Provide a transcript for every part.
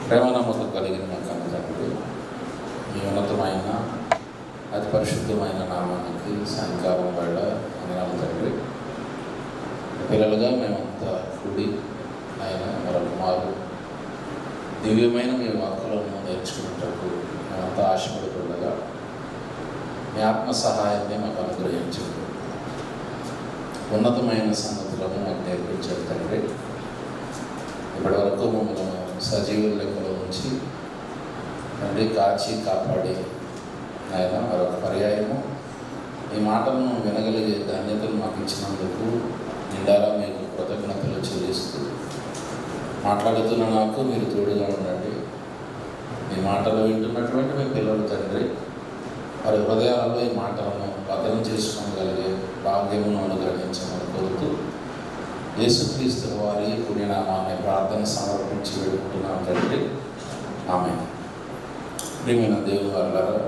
ప్రేమనమ్మకం కలిగిన మా కన్న తండ్రి, మీ ఉన్నతమైన అతి పరిశుద్ధమైన నామానికి సాయంకాలం వేళ వందనాలు తండ్రి. పిల్లలుగా మేమంతా కూడి ఆయన మరొక మారు దివ్యమైన మీ వాక్కులను నేర్చుకున్నట్టు మేమంతా ఆశపడుతుండగా మీ ఆత్మ సహాయాన్ని మాకు అనుగ్రహించండి. ఉన్నతమైన సంగతులను మాకు నేర్పించారు తండ్రి. ఇప్పటి వరకు మమ్మల్ని సజీవుల లెక్కలో ఉంచి తండ్రి కాచి కాపాడి ఆయన మరొక పర్యాయము ఈ మాటలను వినగలిగే ధన్యతలు మాకు ఇచ్చినందుకు నిండారా మీకు కృతజ్ఞతలు చెల్లిస్తూ మాట్లాడుతున్న నాకు మీరు తోడుగా ఉండండి. మీ మాటలు వింటున్నటువంటి మీ పిల్లలు తండ్రి వారి హృదయాలలో ఈ మాటలను భద్రం చేసుకోగలిగే భాగ్యమును అనుగ్రహించమని కోరుతూ యేసుక్రీస్తు వారి పుణ్యనామాన్ని ప్రార్థన సమర్పించి వేడుకుంటున్నాం తండ్రి. ఆమేన్. ప్రియమైన దేవుని వారలారా,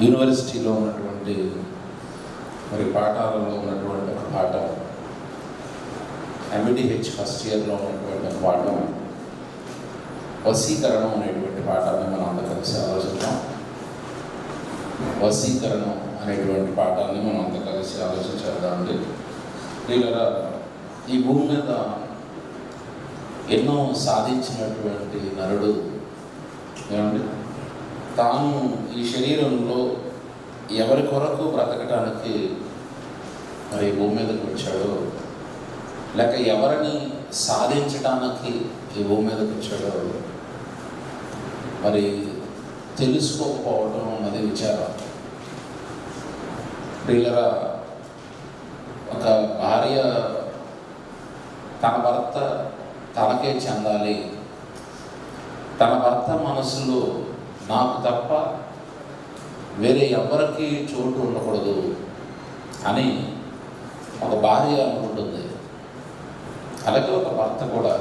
యూనివర్సిటీలో ఉన్నటువంటి మరి పాఠాలలో ఉన్నటువంటి ఒక పాఠం, MDH ఫస్ట్ ఇయర్లో ఉన్నటువంటి ఒక పాఠం వశీకరణం అనేటువంటి పాఠాన్ని మనం అంతా కలిసి ఆలోచిద్దాం. వశీకరణం అనేటువంటి పాఠాన్ని మనం అంతా కలిసి ఆలోచించేద్దామండి. వీళ్ళరా ఈ భూమి మీద ఎన్నో సాధించినటువంటి నరుడు ఏమండి తాను ఈ శరీరంలో ఎవరి కొరకు బ్రతకటానికి మరి భూమి మీదకి వచ్చాడో, లేక ఎవరిని సాధించడానికి ఈ భూమి మీదకి వచ్చాడో మరి తెలుసుకోకపోవడం అన్నది విచారం. ప్రియులరా, ఒక భార్య తన భర్త తనకే చెందాలి, తన భర్త మనసులో నాకు తప్ప వేరే ఎవరికి చోటు ఉండకూడదు అని ఒక భార్య అనుకుంటుంది. అలాగే ఒక భర్త కూడా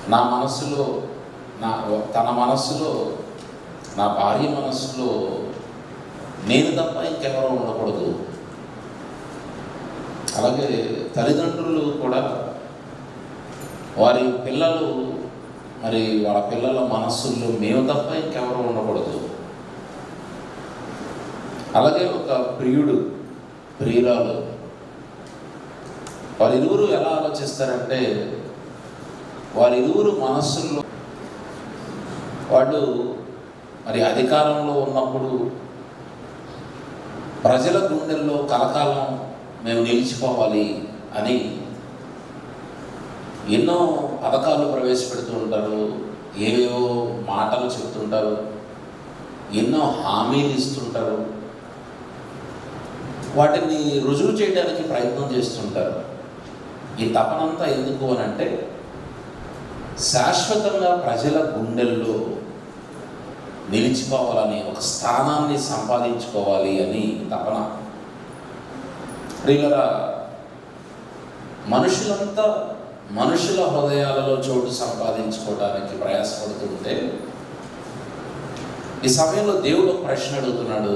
తన మనసులో నా భార్య మనసులో నేను తప్ప ఇంకెవరో ఉండకూడదు. అలాగే తల్లిదండ్రులు కూడా వారి పిల్లలు మరి వాళ్ళ పిల్లల మనస్సుల్లో మేము తప్ప ఇంకెవరో ఉండకూడదు. అలాగే ఒక ప్రియుడు ప్రియురాలు వారిరువురు ఎలా ఆలోచిస్తారంటే, వారిరువురు మనస్సుల్లో వాళ్ళు మరి అధికారంలో ఉన్నప్పుడు ప్రజల గుండెల్లో కలకాలం మేము నిలిచిపోవాలి అని ఎన్నో పథకాలు ప్రవేశపెడుతూ ఉంటారు, ఏవేవో మాటలు చెప్తుంటారు, ఎన్నో హామీలు ఇస్తుంటారు, వాటిని రుజువు చేయడానికి ప్రయత్నం చేస్తుంటారు. ఈ తపనంతా ఎందుకు అని అంటే, శాశ్వతంగా ప్రజల గుండెల్లో నిలిచిపోవాలని, ఒక స్థానాన్ని సంపాదించుకోవాలి అని తపన. ప్రియులరా, మనుషులంతా మనుషుల హృదయాలలో చోటు సంపాదించుకోవడానికి ప్రయాసపడుతుంటే ఈ సమయంలో దేవుడు ఒక ప్రశ్న అడుగుతున్నాడు.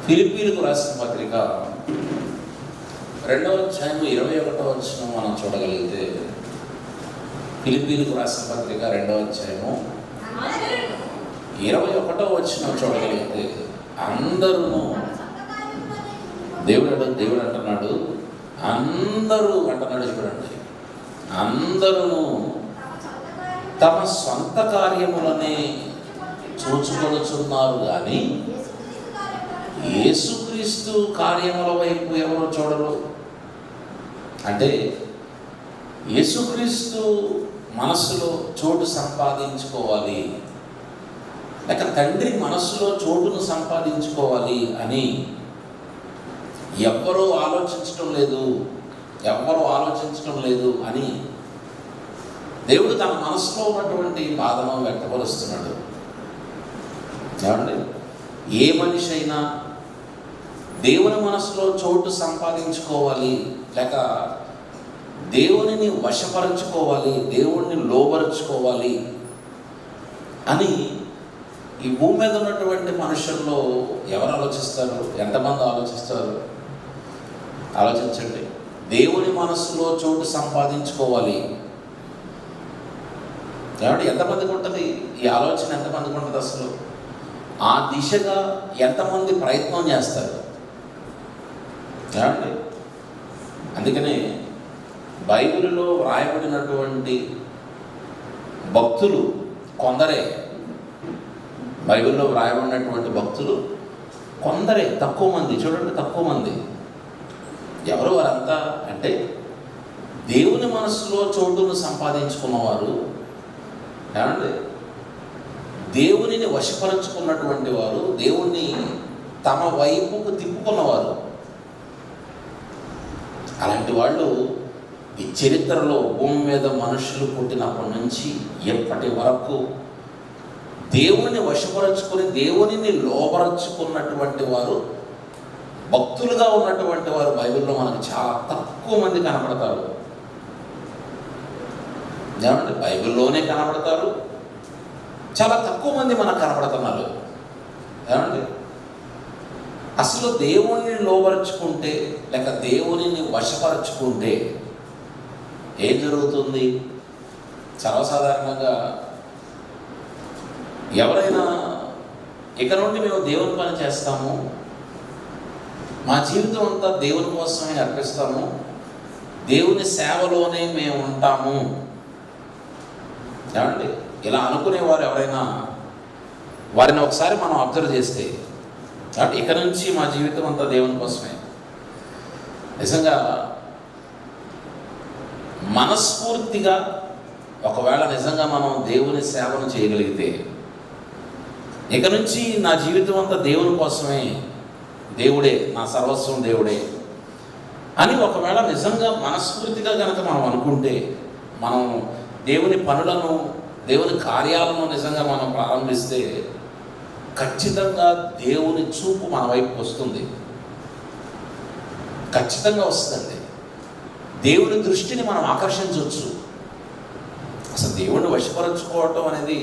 ఫిలిప్పీలకు రాసిన పత్రిక 2వ అధ్యాయం 21వ వచనం మనం చూడగలిగితే, ఫిలిప్పీలకు రాసిన పత్రిక 2వ అధ్యాయము 21వ వచనం చూడగలిగితే, అందరూ దేవుడు అంటున్నాడు, అందరూ అంటున్నాడు. చూడండి, అందరూ తమ సొంత కార్యములనే చూచుకొనుచున్నారు కానీ యేసుక్రీస్తు కార్యముల వైపు ఎవరు చూడరు. అంటే యేసుక్రీస్తు మనస్సులో చోటు సంపాదించుకోవాలి, లేక తండ్రి మనస్సులో చోటును సంపాదించుకోవాలి అని ఎవ్వరూ ఆలోచించటం లేదు అని దేవుడు తన మనసులో ఉన్నటువంటి బాధను వ్యక్తపరుస్తున్నాడు. ఏమండి, ఏ మనిషి అయినా దేవుని మనసులో చోటు సంపాదించుకోవాలి, లేక దేవునిని వశపరచుకోవాలి, దేవుణ్ణి లోబరుచుకోవాలి అని ఈ భూమి మీద ఉన్నటువంటి మనుషుల్లో ఎవరు ఆలోచిస్తారు? ఎంతమంది ఆలోచిస్తారు? ఆలోచించండి. దేవుని మనస్సులో చోటు సంపాదించుకోవాలి. కాబట్టి ఎంతమందికి ఉంటుంది ఈ ఆలోచన? ఎంతమందికి ఉంటుంది అసలు? ఆ దిశగా ఎంతమంది ప్రయత్నం చేస్తారు? కాబట్టి అందుకనే బైబిల్లో వ్రాయబడినటువంటి భక్తులు కొందరే. బైబిల్లో వ్రాయబడినటువంటి భక్తులు కొందరే, తక్కువ మంది. చూడండి, తక్కువ మంది. ఎవరు వారంతా అంటే దేవుని మనసులో చోటును సంపాదించుకున్నవారు, ఏమండి, దేవునిని వశపరుచుకున్నటువంటి వారు, దేవుణ్ణి తమ వైపుకు తిప్పుకున్నవారు. అలాంటి వాళ్ళు ఈ చరిత్రలో భూమి మీద మనుషులు పుట్టినప్పటి నుంచి ఎప్పటి వరకు దేవుని వశపరుచుకుని దేవునిని లోపరుచుకున్నటువంటి వారు, భక్తులుగా ఉన్నటువంటి వారు బైబిల్లో మనకు చాలా తక్కువ మంది కనపడతారు. ఏమంటే బైబిల్లోనే కనపడతారు, చాలా తక్కువ మంది మనకు కనపడుతున్నారు. ఏమండి, అసలు దేవుణ్ణి లోపరుచుకుంటే లేక దేవునిని వశపరుచుకుంటే ఏం జరుగుతుంది? సర్వసాధారణంగా ఎవరైనా ఇక నుండి మేము దేవుని పని చేస్తాము, మా జీవితం అంతా దేవుని కోసమే అర్పిస్తాము, దేవుని సేవలోనే మేము ఉంటాము, ఏమండి, ఇలా అనుకునేవారు ఎవరైనా, వారిని ఒకసారి మనం అబ్జర్వ్ చేస్తే, కాబట్టి ఇక నుంచి మా జీవితం అంతా దేవుని కోసమే. నిజంగా మనస్ఫూర్తిగా ఒకవేళ నిజంగా మనం దేవుని సేవను చేయగలిగితే, ఇక నుంచి నా జీవితం అంతా దేవుని కోసమే, దేవుడే నా సర్వస్వం, దేవుడే అని ఒకవేళ నిజంగా మనస్ఫూర్తిగా కనుక మనం అనుకుంటే, మనం దేవుని పనులను, దేవుని కార్యాలను నిజంగా మనం ప్రారంభిస్తే ఖచ్చితంగా దేవుని చూపు మన వైపు వస్తుంది. ఖచ్చితంగా వస్తుందండి. దేవుని దృష్టిని మనం ఆకర్షించవచ్చు. అసలు దేవుణ్ణి వశపరచుకోవటం అనేది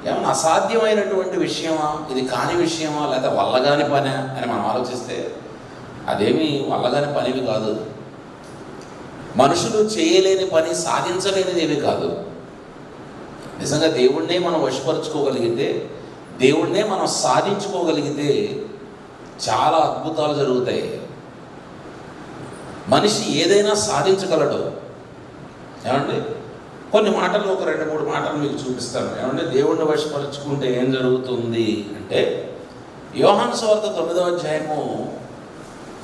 ఏమన్నా అసాధ్యమైనటువంటి విషయమా, ఇది కాని విషయమా, లేదా వల్లగాని పని అని మనం ఆలోచిస్తే అదేమీ వల్లగాని పనివి కాదు. మనుషులు చేయలేని పని, సాధించలేనిది ఏమీ కాదు. నిజంగా దేవుణ్ణే మనం వశపరుచుకోగలిగితే, దేవుణ్ణే మనం సాధించుకోగలిగితే చాలా అద్భుతాలు జరుగుతాయి. మనిషి ఏదైనా సాధించగలడు. ఏమండి, కొన్ని మాటలు, ఒక 2-3 మాటలు మీకు చూపిస్తాను. ఏమంటే దేవుణ్ణి వశపరుచుకుంటే ఏం జరుగుతుంది అంటే, యోహాను సువార్త 9వ అధ్యాయము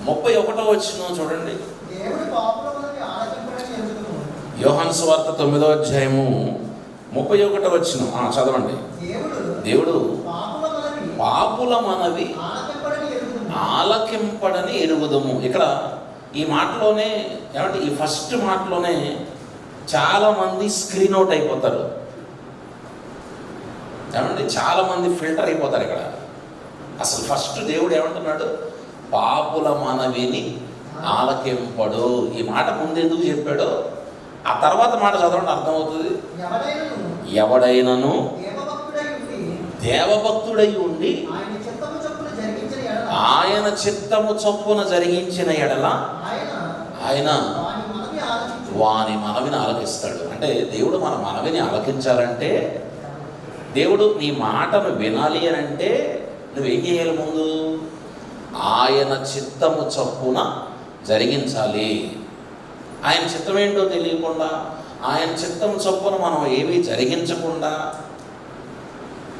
31వ వచనం చూడండి. యోహాను సువార్త 9వ అధ్యాయము 31వ వచనం చదవండి. దేవుడు పాపుల మనవి ఆలకింపడని ఎరుగుదము. ఇక్కడ ఈ మాటలోనే, ఏమంటే ఈ ఫస్ట్ మాటలోనే చాలామంది స్క్రీన్ అవుట్ అయిపోతారు. ఏమంటే చాలామంది ఫిల్టర్ అయిపోతారు. ఇక్కడ అసలు ఫస్ట్ దేవుడు ఏమంటున్నాడు? పాపుల మనవిని ఆలకింపడు. ఈ మాట ముందెందుకు చెప్పాడో ఆ తర్వాత మాట చదవండి, అర్థమవుతుంది. ఎవడైనను దేవభక్తుడై ఉండి ఆయన చిత్తము చొప్పున జరిగించిన ఎడల ఆయన వాని మనవిని ఆలకిస్తాడు. అంటే దేవుడు మన మనవిని ఆలకించాలంటే, దేవుడు నీ మాటను వినాలి అని అంటే నువ్వేం చేయాలి? ముందు ఆయన చిత్తము చొప్పున జరిగించాలి. ఆయన చిత్తం ఏంటో తెలియకుండా, ఆయన చిత్తం చొప్పున మనం ఏమీ జరిగించకుండా,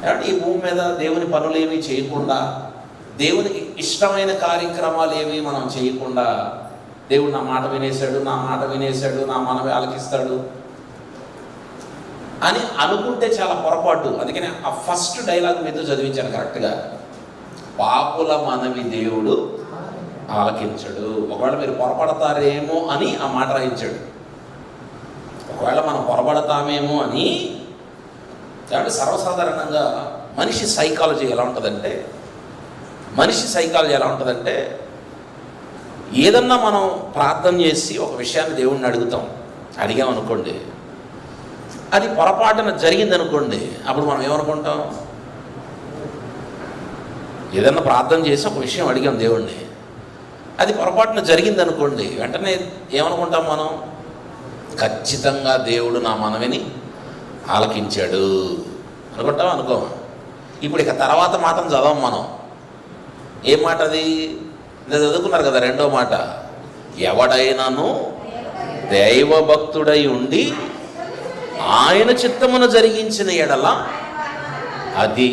అంటే ఈ భూమి మీద దేవుని పనులు ఏమీ చేయకుండా, దేవునికి ఇష్టమైన కార్యక్రమాలు ఏమీ మనం చేయకుండా, దేవుడు నా మాట వినేశాడు, నా మాట వినేశాడు, నా మనవి ఆలకిస్తాడు అని అనుకుంటే చాలా పొరపాటు. అందుకని ఆ ఫస్ట్ డైలాగ్ మీతో చదివించాను కరెక్ట్గా. పాపుల మనవి దేవుడు ఆలకించడు. ఒకవేళ మీరు పొరపడతారేమో అని ఆ మాట రాయించాడు. ఒకవేళ మనం పొరపడతామేమో అని. కాబట్టి సర్వసాధారణంగా మనిషి సైకాలజీ ఎలా ఉంటుందంటే, ఏదన్నా మనం ప్రార్థన చేసి ఒక విషయాన్ని దేవుణ్ణి అడిగామనుకోండి, అది పొరపాటున జరిగిందనుకోండి, అప్పుడు మనం ఏమనుకుంటాం? ఏదన్నా ప్రార్థన చేసి ఒక విషయం అడిగాం దేవుణ్ణి, అది పొరపాటున జరిగింది అనుకోండి, వెంటనే ఏమనుకుంటాం మనం? ఖచ్చితంగా దేవుడు నా మనవిని ఆలకించాడు అనుకుంటాం, అనుకోమా? ఇప్పుడు ఇక తర్వాత మాటను చదవం మనం. ఏం మాట అది? చదువుకున్నారు కదా, రెండో మాట. ఎవడైనాను దైవభక్తుడై ఉండి ఆయన చిత్తమును జరిగించిన ఎడల అది.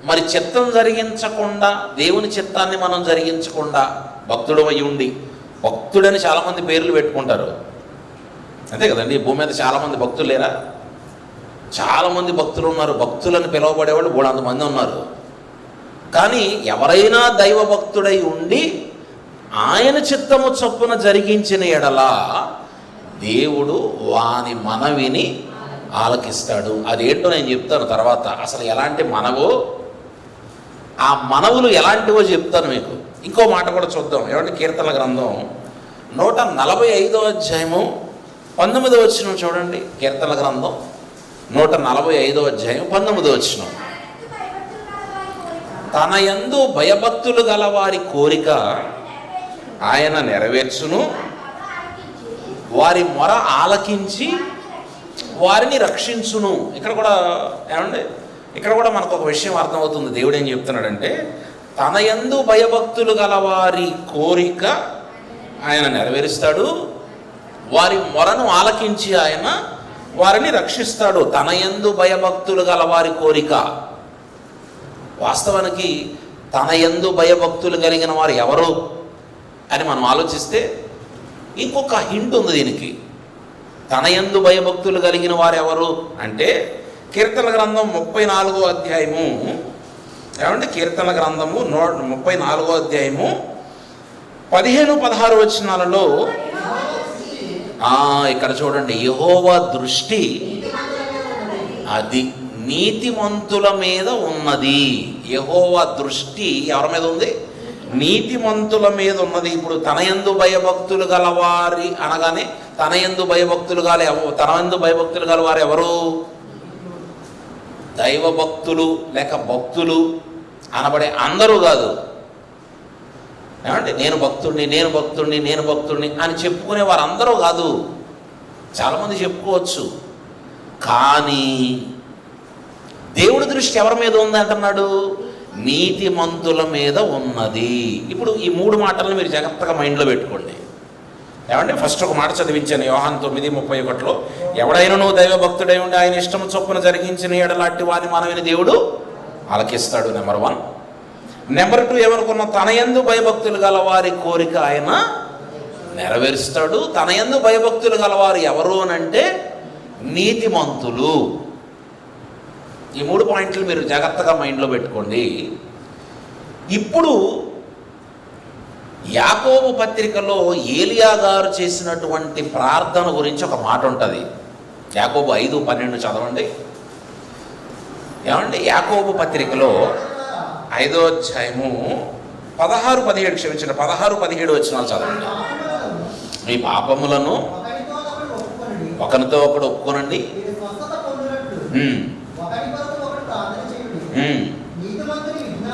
మరి చిత్తం జరిగించకుండా, దేవుని చిత్తాన్ని మనం జరిగించకుండా భక్తుడు అయి ఉండి, భక్తుడని చాలామంది పేర్లు పెట్టుకుంటారు, అంతే కదండి. భూమి మీద చాలామంది భక్తులు లేరా? చాలామంది భక్తులు ఉన్నారు. భక్తులని పిలువబడేవాళ్ళు 300 మంది ఉన్నారు. కానీ ఎవరైనా దైవ భక్తుడై ఉండి ఆయన చిత్తము చొప్పున జరిగించిన ఎడల దేవుడు వాని మనవిని ఆలకిస్తాడు. అదేంటో నేను చెప్తాను తర్వాత. అసలు ఎలాంటి మనవో, ఆ మనవులు ఎలాంటివో చెప్తాను మీకు. ఇంకో మాట కూడా చూద్దాం. ఏమంటే కీర్తనల గ్రంథం 145వ అధ్యాయము 19వ వచనం చూడండి. కీర్తనల గ్రంథం 145వ అధ్యాయం 19వ వచనం. తన యందు భయభక్తులు గల వారి కోరిక ఆయన నెరవేర్చును, వారి మొర ఆలకించి వారిని రక్షించును. ఇక్కడ కూడా ఏమండి, ఇక్కడ కూడా మనకు ఒక విషయం అర్థమవుతుంది. దేవుడు ఏం చెప్తున్నాడంటే, తన యందు భయభక్తులు గల వారి కోరిక ఆయన నెరవేరుస్తాడు, వారి మొరను ఆలకించి ఆయన వారిని రక్షిస్తాడు. తన యందు భయభక్తులు గల వారి కోరిక. వాస్తవానికి తన యందు భయభక్తులు కలిగిన వారు ఎవరు అని మనం ఆలోచిస్తే ఇంకొక హింట్ ఉంది దీనికి. తన యందు భయభక్తులు కలిగిన వారు ఎవరు అంటే, కీర్తన గ్రంథం 34వ అధ్యాయము, ఏమంటే కీర్తన గ్రంథము 34వ అధ్యాయము 15-16 వచనాలలో ఇక్కడ చూడండి. యెహోవా దృష్టి అది నీతిమంతుల మీద ఉన్నది. యెహోవా దృష్టి ఎవరి మీద ఉంది? నీతిమంతుల మీద ఉన్నది. ఇప్పుడు తన యందు భయభక్తులు గలవారి అనగానే తన యందు భయభక్తులు గల వారు ఎవరు? దైవభక్తులు లేక భక్తులు అనబడే అందరూ కాదు. ఏమంటే నేను భక్తుడిని అని చెప్పుకునే వారు అందరూ కాదు. చాలామంది చెప్పుకోవచ్చు, కానీ దేవుడి దృష్టి ఎవరి మీద ఉంది అంటున్నాడు? నీతిమంతుల మీద ఉన్నది. ఇప్పుడు ఈ 3 మాటలను మీరు జాగ్రత్తగా మైండ్లో పెట్టుకోండి. ఏమంటే ఫస్ట్ ఒక మాట చదివించాను, యోహాను 9:31లో, ఎవడైనా దైవభక్తుడై ఉండి ఆయన ఇష్టం చొప్పున జరిగించిన ఎడలాంటి వాని మనవిని దేవుడు ఆలకిస్తాడు. నెంబర్ 1. నెంబర్ 2 ఏమనుకున్నా? తన యందు భయభక్తులు గల వారి కోరిక ఆయన నెరవేరుస్తాడు. తన యందు భయభక్తులు గలవారు ఎవరు అని అంటే నీతిమంతులు. ఈ 3 పాయింట్లు మీరు జాగ్రత్తగా మైండ్లో పెట్టుకోండి. ఇప్పుడు యాకోబు పత్రికలో ఏలియా గారు చేసినటువంటి ప్రార్థన గురించి ఒక మాట ఉంటుంది. యాకోబు 5:12 చదవండి. ఏమండి యాకోబు పత్రికలో 5వ అధ్యాయము 16-17 క్షమించండి 16-17 వచనాలు చదవండి. మీ పాపములను ఒకరితో ఒకడు ఒప్పుకోనండి.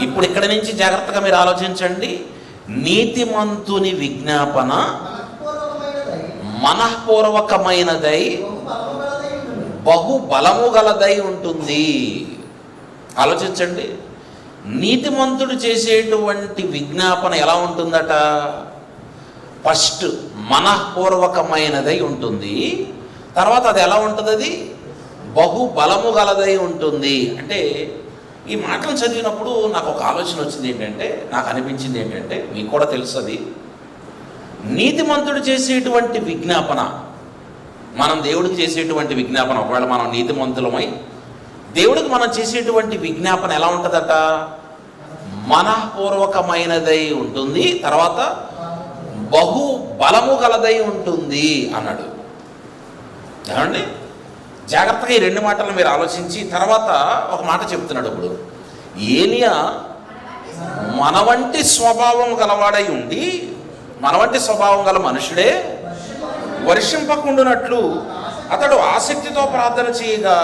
ఇప్పుడు ఇక్కడ నుంచి జాగ్రత్తగా మీరు ఆలోచించండి. నీతిమంతుని విజ్ఞాపన మనఃపూర్వకమైనదై బహు బలము గలదై ఉంటుంది. ఆలోచించండి. నీతిమంతుడు చేసేటువంటి విజ్ఞాపన ఎలా ఉంటుందట? ఫస్ట్ మనఃపూర్వకమైనదై ఉంటుంది. తర్వాత అది ఎలా ఉంటుంది? అది బహు బలము గలదై ఉంటుంది. అంటే ఈ మాటలు చదివినప్పుడు నాకు ఒక ఆలోచన వచ్చింది. నాకు అనిపించింది ఏంటంటే, మీకు కూడా తెలుస్తుంది, నీతిమంతుడు చేసేటువంటి విజ్ఞాపన, మనం దేవుడికి చేసేటువంటి విజ్ఞాపన, ఒకవేళ మనం నీతిమంతులమై దేవుడికి మనం చేసేటువంటి విజ్ఞాపన ఎలా ఉంటుందట? మనఃపూర్వకమైనదై ఉంటుంది. తర్వాత బహు బలము గలదై ఉంటుంది అన్నాడు. ఏమండి జాగ్రత్తగా ఈ 2 మాటలను మీరు ఆలోచించి తర్వాత ఒక మాట చెప్తున్నాడు. ఇప్పుడు ఏలియా మన వంటి స్వభావం గలవాడై ఉండి, మన వంటి స్వభావం గల మనుషుడే వర్షింపకుండునట్లు అతడు ఆసక్తితో ప్రార్థన చేయగా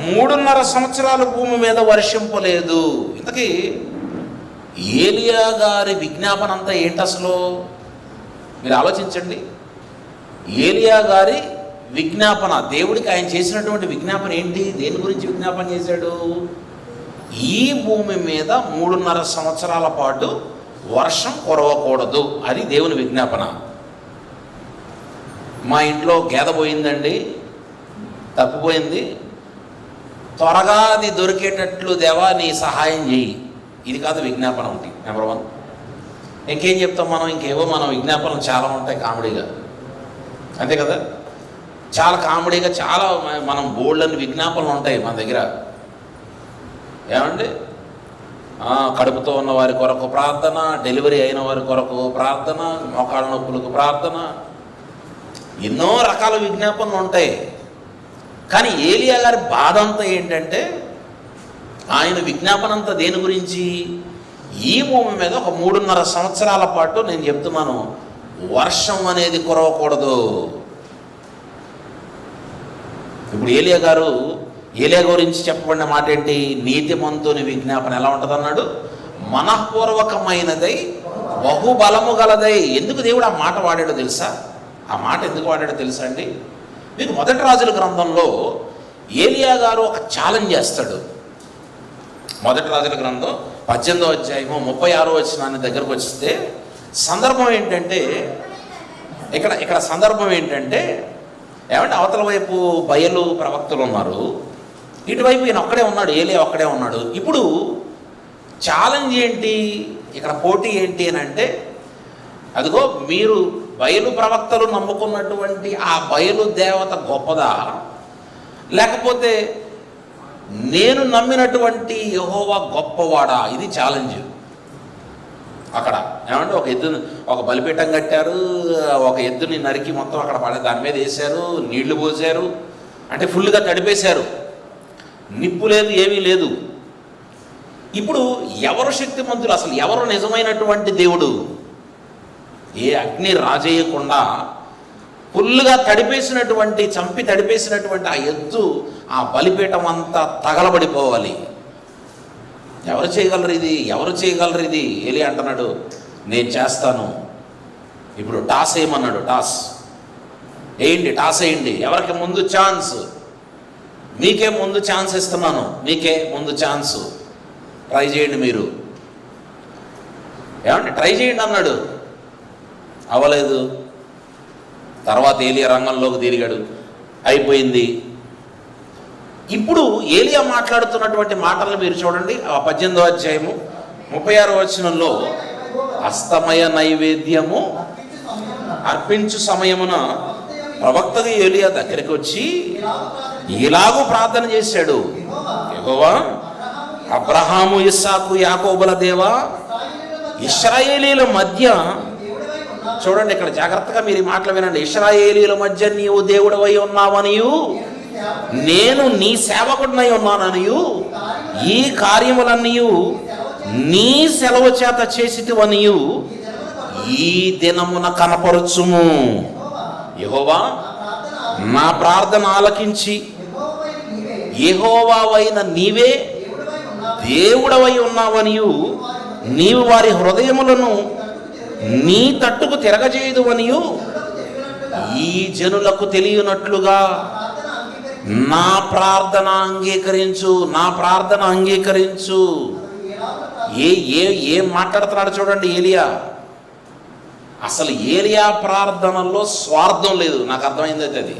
3.5 సంవత్సరాలు భూమి మీద వర్షింపలేదు. ఇంతకీ ఏలియా గారి విజ్ఞాపన అంతా ఏంటి? అసలు మీరు ఆలోచించండి. ఏలియా గారి విజ్ఞాపన, దేవుడికి ఆయన చేసినటువంటి విజ్ఞాపన ఏంటి? దేని గురించి విజ్ఞాపన చేశాడు? ఈ భూమి మీద 3.5 సంవత్సరాల పాటు వర్షం కురవకూడదు, అది దేవుని విజ్ఞాపన. మా ఇంట్లో గేదె పోయిందండి, తప్పిపోయింది, త్వరగా అది దొరికేటట్లు దేవా నీ సహాయం చేయి. ఇది కాదు విజ్ఞాపన. ఒకటి నెంబర్ 1. ఇంకేం చెప్తాం మనం? ఇంకేవో మనం విజ్ఞాపనలు చాలా ఉంటాయి కామెడీగా, అంతే కదా? చాలా కామెడీగా చాలా మనం బోల్డని విజ్ఞాపనలు ఉంటాయి మన దగ్గర. ఏమండి, కడుపుతో ఉన్న వారి కొరకు ప్రార్థన, డెలివరీ అయిన వారి కొరకు ప్రార్థన, మోకాళ్ళ నొప్పులకు ప్రార్థన, ఎన్నో రకాల విజ్ఞాపనలు ఉంటాయి. కానీ ఏలియా గారి బాధ అంతా ఏంటంటే, ఆయన విజ్ఞాపన అంతా దేని గురించి? ఈ భూమి మీద ఒక 3.5 సంవత్సరాల పాటు నేను చెప్తున్నాను, వర్షం అనేది కురవకూడదు. ఇప్పుడు ఏలియా గురించి చెప్పబడిన మాట ఏంటి? నీతిమంతుని విజ్ఞాపన ఎలా ఉంటుంది అన్నాడు? మనఃపూర్వకమైనదై బహుబలము గలదై. ఎందుకు దేవుడు ఆ మాట వాడాడో తెలుసా? ఆ మాట ఎందుకు వాడాడో తెలుసా అండి? మీకు 1 రాజుల గ్రంథంలో ఏలియా గారు ఒక ఛాలెంజ్ చేస్తాడు. 1 రాజుల గ్రంథం 18వ అధ్యాయము 36వ వచనాన్ని దగ్గరకు వస్తే సందర్భం ఏంటంటే, ఇక్కడ సందర్భం ఏంటంటే, ఏమంటే అవతల వైపు బయలు ప్రవక్తలు ఉన్నారు, ఇటువైపు ఈయన ఒక్కడే ఉన్నాడు, ఏలియా ఒక్కడే ఉన్నాడు. ఇప్పుడు ఛాలెంజ్ ఏంటి? ఇక్కడ పోటీ ఏంటి అని అంటే, అదిగో మీరు బయలు ప్రవక్తలు నమ్ముకున్నటువంటి ఆ బయలు దేవత గొప్పదా, లేకపోతే నేను నమ్మినటువంటి యెహోవా గొప్పవాడా? ఇది ఛాలెంజ్. అక్కడ ఏమంటే ఒక బలిపీఠం కట్టారు, ఒక ఎద్దుని నరికి మొత్తం అక్కడ పడే దాని మీద వేశారు, నీళ్లు పోసారు, అంటే ఫుల్గా తడిపేశారు, నిప్పు లేదు, ఏమీ లేదు. ఇప్పుడు ఎవరు శక్తిమంతులు? అసలు ఎవరు నిజమైనటువంటి దేవుడు? ఏ అగ్ని రాజేయకుండా ఫుల్గా చంపి తడిపేసినటువంటి ఆ ఎద్దు, ఆ బలిపీఠం అంతా తగలబడిపోవాలి. ఎవరు చేయగలరు ఇది? ఏలియా అంటున్నాడు, నేను చేస్తాను. ఇప్పుడు టాస్ వేయమన్నాడు. టాస్ వేయండి. ఎవరికి ముందు ఛాన్స్? మీకే ముందు ఛాన్స్ ఇస్తున్నాను, మీకే ముందు ఛాన్స్. ట్రై చేయండి మీరు. ఏమంటే ట్రై చేయండి అన్నాడు. అవ్వలేదు. తర్వాత ఏలియా రంగంలోకి తిరిగాడు, అయిపోయింది. ఇప్పుడు ఏలియా మాట్లాడుతున్నటువంటి మాటలను మీరు చూడండి. 18వ అధ్యాయము 36వ వచనంలో, అస్తమయ నైవేద్యము అర్పించు సమయమున ప్రవక్తగా ఏలియా దగ్గరికి వచ్చి ఇలాగూ ప్రార్థన చేశాడు, యెహోవా అబ్రహాము, ఇస్సాకు, యాకోబుల దేవా, ఇశ్రాయేలీల మధ్య, చూడండి ఇక్కడ జాగ్రత్తగా మీరు ఈ మాటలు వినండి, ఇశ్రాయేలీల మధ్య నీవు దేవుడవై ఉన్నావనియు నేను నీ సేవకుడినై ఉన్నాననియు ఈ కార్యములన్నీయు నీ సెలవు చేత చేసితివనియు ఈ దినమున కనపరచుము. యెహోవా నా ప్రార్థన ఆలకించి యెహోవావైన నీవే దేవుడవై ఉన్నావనియు నీవు వారి హృదయములను నీ తట్టుకు తిరగజేయుదువనియు ఈ జనులకు తెలియనట్లుగా నా ప్రార్థన అంగీకరించు. ఏం మాట్లాడుతున్నాడు చూడండి ఏలియా. అసలు ఏలియా ప్రార్థనలో స్వార్థం లేదు. నాకు అర్థమైంది అది.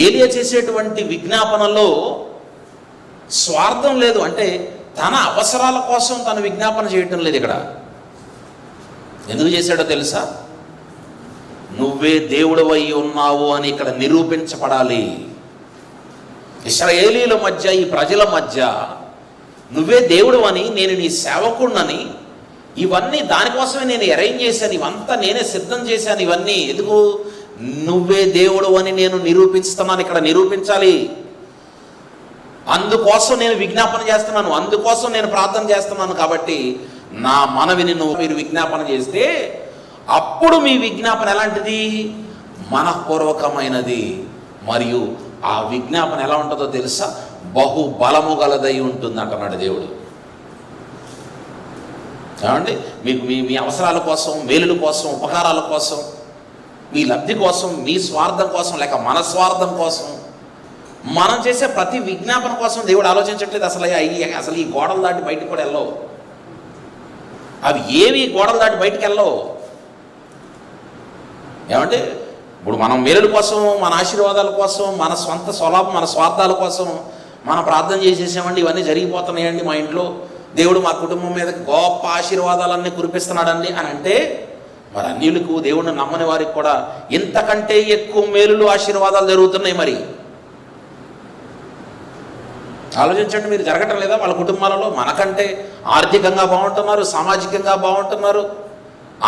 ఏలియా చేసేటువంటి విజ్ఞాపనలో స్వార్థం లేదు. అంటే తన అవసరాల కోసం తను విజ్ఞాపన చేయటం లేదు. ఇక్కడ ఎందుకు చేశాడో తెలుసా? నువ్వే దేవుడవై ఉన్నావు అని ఇక్కడ నిరూపించబడాలి. ఇశ్రాయేలీల మధ్య, ఈ ప్రజల మధ్య నువ్వే దేవుడు అని, నేను నీ సేవకుడినని, ఇవన్నీ దానికోసమే నేను అరేంజ్ చేశాను, ఇవంతా నేనే సిద్ధం చేశాను. ఇవన్నీ ఎందుకు? నువ్వే దేవుడు అని నేను నిరూపిస్తున్నాను. ఇక్కడ నిరూపించాలి. అందుకోసం నేను విజ్ఞాపన చేస్తున్నాను, అందుకోసం నేను ప్రార్థన చేస్తున్నాను. కాబట్టి నా మనవిని మీరు విజ్ఞాపన చేస్తే అప్పుడు మీ విజ్ఞాపన ఎలాంటిది? మనఃపూర్వకమైనది. మరియు ఆ విజ్ఞాపన ఎలా ఉంటుందో తెలుసా? బహు బలము గలదై ఉంటుంది అంటున్నాడు దేవుడు. ఏమండి, మీకు మీ మీ అవసరాల కోసం, మేలుల కోసం, ఉపకారాల కోసం, మీ లబ్ధి కోసం, మీ స్వార్థం కోసం, లేక మన స్వార్థం కోసం మనం చేసే ప్రతి విజ్ఞాపన కోసం దేవుడు ఆలోచించట్లేదు. అసలు ఈ గోడలు దాటి బయటికి కూడా వెళ్ళవు. అవి ఏవి గోడలు దాటి బయటికి వెళ్ళవు. ఏమంటే ఇప్పుడు మనం మేలుల కోసం, మన ఆశీర్వాదాల కోసం, మన సొంత స్వలాభం, మన స్వార్థాల కోసం మనం ప్రార్థన చేసేసామండి, ఇవన్నీ జరిగిపోతున్నాయండి మా ఇంట్లో, దేవుడు మా కుటుంబం మీద గొప్ప ఆశీర్వాదాలన్నీ కురిపిస్తున్నాడండి అని అంటే, మరి అన్యులకు, దేవుడిని నమ్మని వారికి కూడా ఇంతకంటే ఎక్కువ మేలులు, ఆశీర్వాదాలు జరుగుతున్నాయి. మరి ఆలోచించండి, మీరు జరగటం లేదా వాళ్ళ కుటుంబాలలో? మనకంటే ఆర్థికంగా బాగుంటున్నారు, సామాజికంగా బాగుంటున్నారు,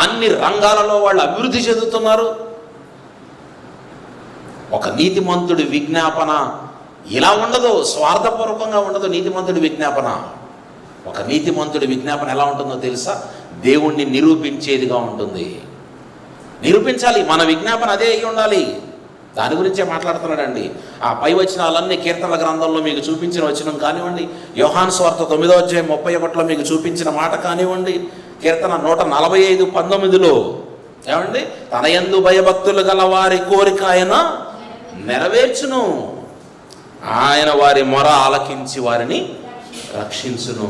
అన్ని రంగాలలో వాళ్ళు అభివృద్ధి చెందుతున్నారు. ఒక నీతిమంతుడి విజ్ఞాపన ఇలా ఉండదు, స్వార్థపూర్వకంగా ఉండదు. నీతిమంతుడి విజ్ఞాపన, ఒక నీతిమంతుడి విజ్ఞాపన ఎలా ఉంటుందో తెలుసా? దేవుణ్ణి నిరూపించేదిగా ఉంటుంది. నిరూపించాలి, మన విజ్ఞాపన అదే అయి ఉండాలి. దాని గురించే మాట్లాడుతున్నాడండి. ఆ పై వచనాలన్నీ కీర్తనల గ్రంథంలో మీకు చూపించిన వచనం కానివ్వండి, యోహాను సువార్త 9వ అధ్యాయం 31లో మీకు చూపించిన మాట కానివ్వండి, కీర్తన 145:19లో ఏమండి, తన యందు భయభక్తులు గల వారి కోరిక ఆయన నెరవేర్చును, ఆయన వారి మొర ఆలకించి వారిని రక్షించును.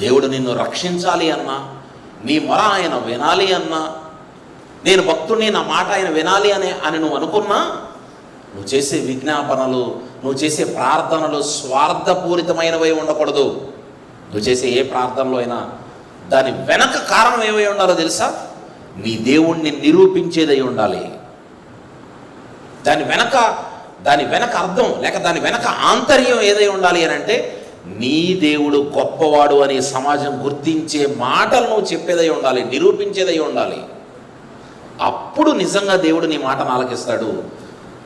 దేవుడు నిన్ను రక్షించాలి అన్నా, నీ మొర ఆయన వినాలి అన్నా, నేను భక్తుడిని, నా మాట ఆయన వినాలి అని నువ్వు అనుకున్నా, నువ్వు చేసే విజ్ఞాపనలు, నువ్వు చేసే ప్రార్థనలు స్వార్థపూరితమైనవై ఉండకూడదు. నువ్వు చేసే ఏ ప్రార్థనలో అయినా దాని వెనక కారణం ఏమై ఉండాలో తెలుసా? నీ దేవుణ్ణి నిరూపించేదై ఉండాలి. దాని వెనక అర్థం, లేక దాని వెనక ఆంతర్యం ఏదై ఉండాలి అని అంటే, నీ దేవుడు గొప్పవాడు అని సమాజం గుర్తించే మాటలు నువ్వు చెప్పేదై ఉండాలి, నిరూపించేదై ఉండాలి. అప్పుడు నిజంగా దేవుడు నీ మాటను ఆలకిస్తాడు.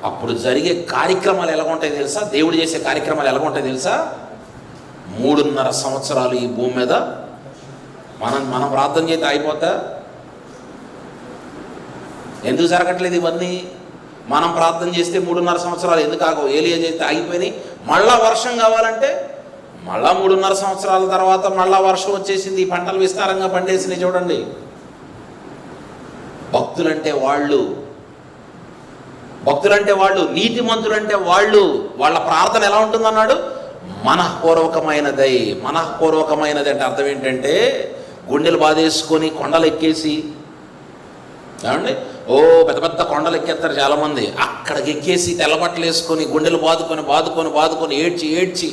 అప్పుడు జరిగే కార్యక్రమాలు ఎలాగుంటాయి తెలుసా? దేవుడు చేసే కార్యక్రమాలు ఎలాగుంటాయి తెలుసా? 3.5 సంవత్సరాలు ఈ భూమి మీద మనం ప్రార్థన చేస్తే అయిపోతా? ఎందుకు జరగట్లేదు ఇవన్నీ? మనం ప్రార్థన చేస్తే 3.5 సంవత్సరాలు ఎందుకు ఆగవు? ఏలియా చేస్తే ఆగిపోయినాయి. మళ్ళా వర్షం కావాలంటే మళ్ళా 3.5 సంవత్సరాల తర్వాత మళ్ళా వర్షం వచ్చేసింది, పంటలు విస్తారంగా పండేసినాయి. చూడండి, భక్తులంటే వాళ్ళు, నీతిమంతులంటే వాళ్ళు, వాళ్ళ ప్రార్థన ఎలా ఉంటుందన్నాడు? మనఃపూర్వకమైనదై. మనఃపూర్వకమైనది అంటే అర్థం ఏంటంటే, గుండెలు బాధేసుకొని కొండలు ఎక్కేసి, ఏమండి, పెద్ద పెద్ద కొండలు ఎక్కేస్తారు చాలామంది, అక్కడికి ఎక్కేసి తెల్లబట్టలు వేసుకొని గుండెలు బాదుకొని ఏడ్చి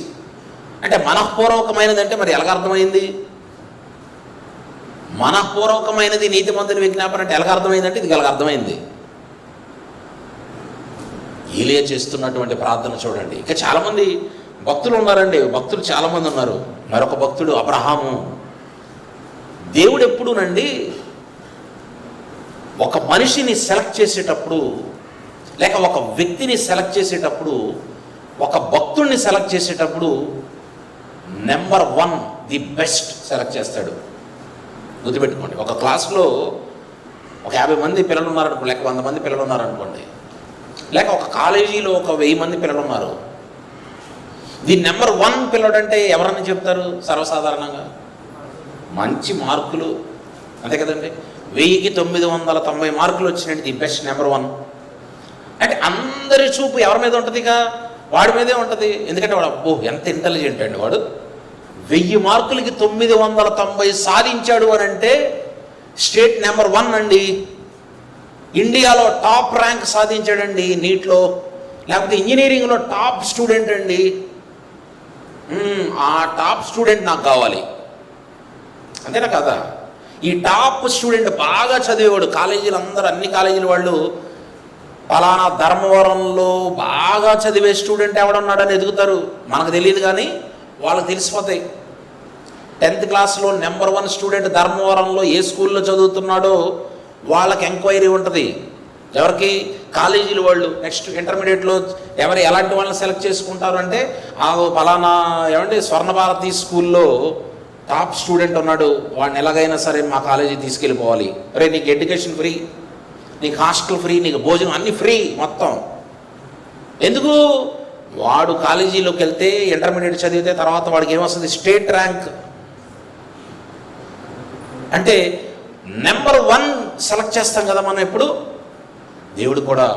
అంటే మనఃపూర్వకమైనది అంటే మరి ఎలాగ అర్థమైంది? మనఃపూర్వకమైనది నీతిమంతుని విజ్ఞాపన అంటే ఎలాగ అర్థమైందంటే ఇది ఎలాగ అర్థమైంది. ఏలియా చేస్తున్నటువంటి ప్రార్థన చూడండి. ఇంకా చాలామంది భక్తులు ఉన్నారండి, భక్తులు చాలామంది ఉన్నారు. మరొక భక్తుడు అబ్రహాము. దేవుడు ఎప్పుడునండి ఒక మనిషిని సెలెక్ట్ చేసేటప్పుడు, లేక ఒక వ్యక్తిని సెలెక్ట్ చేసేటప్పుడు, ఒక భక్తుడిని సెలెక్ట్ చేసేటప్పుడు నెంబర్ 1 ది బెస్ట్ సెలెక్ట్ చేస్తాడు. గుర్తుపెట్టుకోండి, ఒక క్లాస్లో ఒక 50 మంది పిల్లలు ఉన్నారనుకోండి, లేక 100 మంది పిల్లలు ఉన్నారనుకోండి, లేక ఒక కాలేజీలో ఒక 1000 మంది పిల్లలు ఉన్నారు. ది నెంబర్ 1 పిల్లడు అంటే ఎవరన్నా చెప్తారు? సర్వసాధారణంగా మంచి మార్కులు, అంతే కదండి. 1000కి 990 మార్కులు వచ్చినట్టు ది బెస్ట్ నెంబర్ 1 అంటే అందరి చూపు ఎవరి మీద ఉంటుంది? ఇక వాడి మీదే ఉంటుంది. ఎందుకంటే వాడు ఎంత ఇంటెలిజెంట్ అండి, వాడు 1000 మార్కులకి 990 సాధించాడు అని అంటే స్టేట్ నెంబర్ 1 అండి. ఇండియాలో టాప్ ర్యాంక్ సాధించాడండి నీట్లో, లేకపోతే ఇంజనీరింగ్లో టాప్ స్టూడెంట్ అండి. ఆ టాప్ స్టూడెంట్ నాకు కావాలి, అంతేనా కదా? ఈ టాప్ స్టూడెంట్ బాగా చదివేవాడు, కాలేజీలు అందరూ, అన్ని కాలేజీల వాళ్ళు ఫలానా ధర్మవరంలో బాగా చదివే స్టూడెంట్ ఎవడున్నాడని ఎదుగుతారు. మనకు తెలియదు కానీ వాళ్ళకి తెలిసిపోతాయి. 10th క్లాస్లో నెంబర్ 1 స్టూడెంట్ ధర్మవరంలో ఏ స్కూల్లో చదువుతున్నాడో వాళ్ళకి ఎంక్వైరీ ఉంటుంది. ఎవరికి? కాలేజీలు వాళ్ళు. నెక్స్ట్ ఇంటర్మీడియట్లో ఎలాంటి వాళ్ళని సెలెక్ట్ చేసుకుంటారు అంటే, ఫలానా ఏమంటే స్వర్ణభారతి స్కూల్లో టాప్ స్టూడెంట్ ఉన్నాడు, వాడిని ఎలాగైనా సరే మా కాలేజీ తీసుకెళ్ళిపోవాలి. రే, నీకు ఎడ్యుకేషన్ ఫ్రీ, నీకు హాస్టల్ ఫ్రీ, నీకు భోజనం అన్నీ ఫ్రీ మొత్తం. ఎందుకు? వాడు కాలేజీలోకి వెళ్తే, ఇంటర్మీడియట్ చదివితే తర్వాత వాడికి ఏమొస్తుంది? State rank. అంటే నెంబర్ 1 సెలెక్ట్ చేస్తాం కదా మనం ఎప్పుడు. దేవుడు కూడా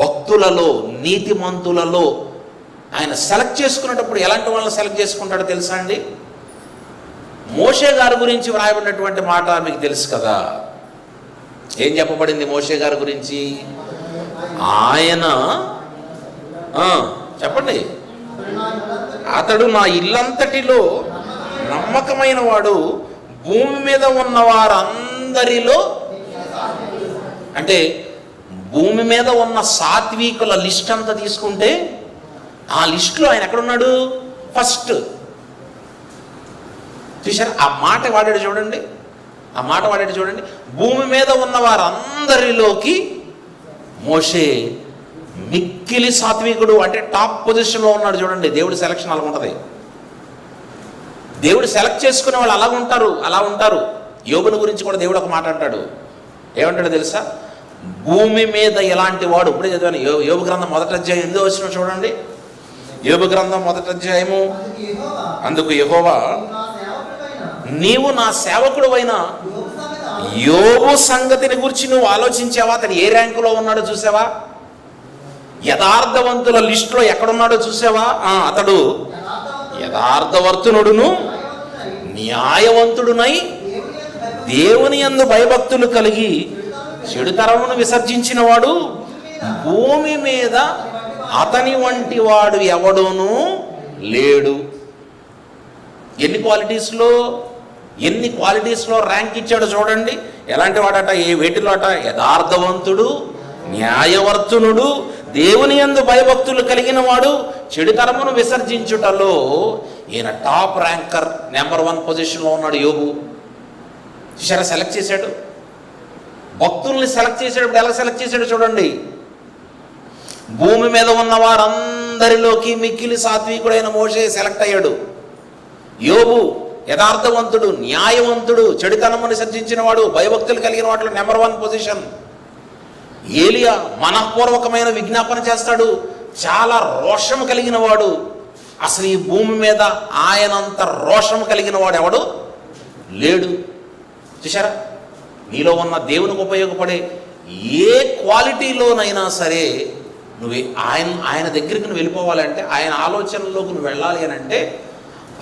భక్తులలో, నీతిమంతులలో ఆయన సెలెక్ట్ చేసుకునేటప్పుడు ఎలాంటి వాళ్ళని సెలెక్ట్ చేసుకుంటాడో తెలుసా అండి? మోషే గారి గురించి వ్రాయబడినటువంటి మాట మీకు తెలుసు కదా. ఏం చెప్పబడింది మోషే గారి గురించి? ఆయన చెప్పండి, అతడు నా ఇల్లంతటిలో నమ్మకమైన వాడు, భూమి మీద ఉన్న వారందరిలో. అంటే భూమి మీద ఉన్న సాత్వికుల లిస్ట్ అంతా తీసుకుంటే ఆ లిస్టులో ఆయన ఎక్కడున్నాడు? ఫస్ట్. చూసారా ఆ మాట వాడాడు చూడండి, ఆ మాట వాడాడు చూడండి. భూమి మీద ఉన్న వారందరిలోకి మోషే మిక్కిలి సాత్వికుడు, అంటే టాప్ పొజిషన్లో ఉన్నాడు చూడండి. దేవుడి సెలక్షన్ అలా ఉంటుంది. దేవుడు సెలెక్ట్ చేసుకునే వాళ్ళు అలా ఉంటారు. యోబుని గురించి కూడా దేవుడు ఒక మాట అంటాడు. ఏమంటాడు తెలుసా? భూమి మీద ఎలాంటి వాడు. ఇప్పుడే చదివాను యోబు గ్రంథం 1వ అధ్యాయం 8వ వచనం చూడండి. యోబు గ్రంథం 1వ అధ్యాయము. అందుకు యెహోవా, నీవు నా సేవకుడువైన యోబు సంగతిని గురించి నువ్వు ఆలోచించావా? అతడు ఏ ర్యాంకులో ఉన్నాడో చూసావా? యథార్థవంతుల లిస్టులో ఎక్కడున్నాడో చూసావా? అతడు యథార్థవర్తనుడును న్యాయవంతుడునై దేవుని యందు భయభక్తులు కలిగి చెడుతరమును విసర్జించిన వాడు, భూమి మీద అతని వంటి వాడు ఎవడునూ లేడు. ఎన్ని క్వాలిటీస్లో ర్యాంక్ ఇచ్చాడో చూడండి. ఎలాంటి వాడట? వేటిలో అట? యథార్థవంతుడు, న్యాయవర్తనుడు, దేవుని యందు భయభక్తులు కలిగిన వాడు, చెడుతరమును విసర్జించుటలో ఈయన టాప్ ర్యాంకర్, నెంబర్ 1 పొజిషన్లో ఉన్నాడు యోబు. చూసారా సెలెక్ట్ చేశాడు. భక్తుల్ని సెలెక్ట్ చేసేటప్పుడు ఎలా సెలెక్ట్ చేశాడు చూడండి. భూమి మీద ఉన్న వారందరిలోకి మిక్కిలి సాత్వికుడైన మోషే సెలెక్ట్ అయ్యాడు. యోబు యథార్థవంతుడు, న్యాయవంతుడు, చెడుతనమును విసర్జించిన వాడు, భయభక్తులు కలిగిన వాటిలో నెంబర్ 1 పొజిషన్. ఏలియా మనఃపూర్వకమైన విజ్ఞాపన చేస్తాడు, చాలా రోషం కలిగిన వాడు. అసలు ఈ భూమి మీద ఆయనంత రోషం కలిగిన వాడు ఎవడు లేడు. చూసారా? నీలో ఉన్న దేవునికి ఉపయోగపడే ఏ క్వాలిటీలోనైనా సరే నువ్వు ఆయన దగ్గరికి నువ్వు వెళ్ళిపోవాలంటే, ఆయన ఆలోచనలోకి నువ్వు వెళ్ళాలి అని అంటే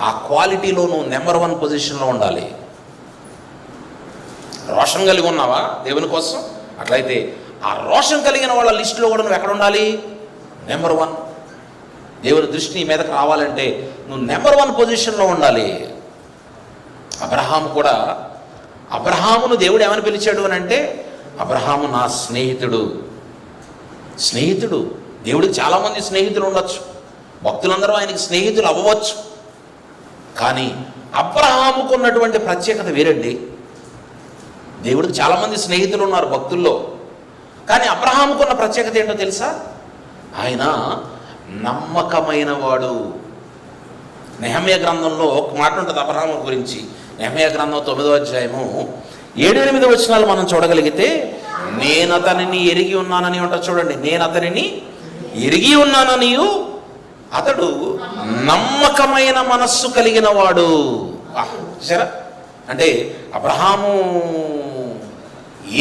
ఆ క్వాలిటీలో నువ్వు నెంబర్ 1 పొజిషన్లో ఉండాలి. రోషం కలిగి ఉన్నావా దేవుని కోసం? అట్లయితే ఆ రోషం కలిగిన వాళ్ళ లిస్టులో కూడా నువ్వు ఎక్కడ ఉండాలి? నెంబర్ 1. దేవుని దృష్టి నీ మీదకి రావాలంటే నువ్వు నెంబర్ 1 పొజిషన్లో ఉండాలి. అబ్రహామును దేవుడు ఏమని పిలిచాడు అని అంటే, అబ్రహాము నా స్నేహితుడు. దేవుడికి చాలామంది స్నేహితులు ఉండొచ్చు, భక్తులందరూ ఆయనకి స్నేహితులు అవ్వవచ్చు. కానీ అబ్రహాముకు ఉన్నటువంటి ప్రత్యేకత వేరండి. దేవుడికి చాలామంది స్నేహితులు ఉన్నారు భక్తుల్లో, కానీ అబ్రహాముకు ఉన్న ప్రత్యేకత ఏంటో తెలుసా? ఆయన నమ్మకమైన వాడు. నెహెమ్యా గ్రంథంలో ఒక మాట ఉంటుంది అబ్రహాము గురించి. నెహెమ్యా గ్రంథం 9వ అధ్యాయము 7-8 వచనాలు మనం చూడగలిగితే, నేను అతనిని ఎరిగి ఉన్నానని ఉంటుంది చూడండి. నేను అతనిని ఎరిగి ఉన్నాననియు అతడు నమ్మకమైన మనస్సు కలిగిన వాడు. సరే, అంటే అబ్రహాము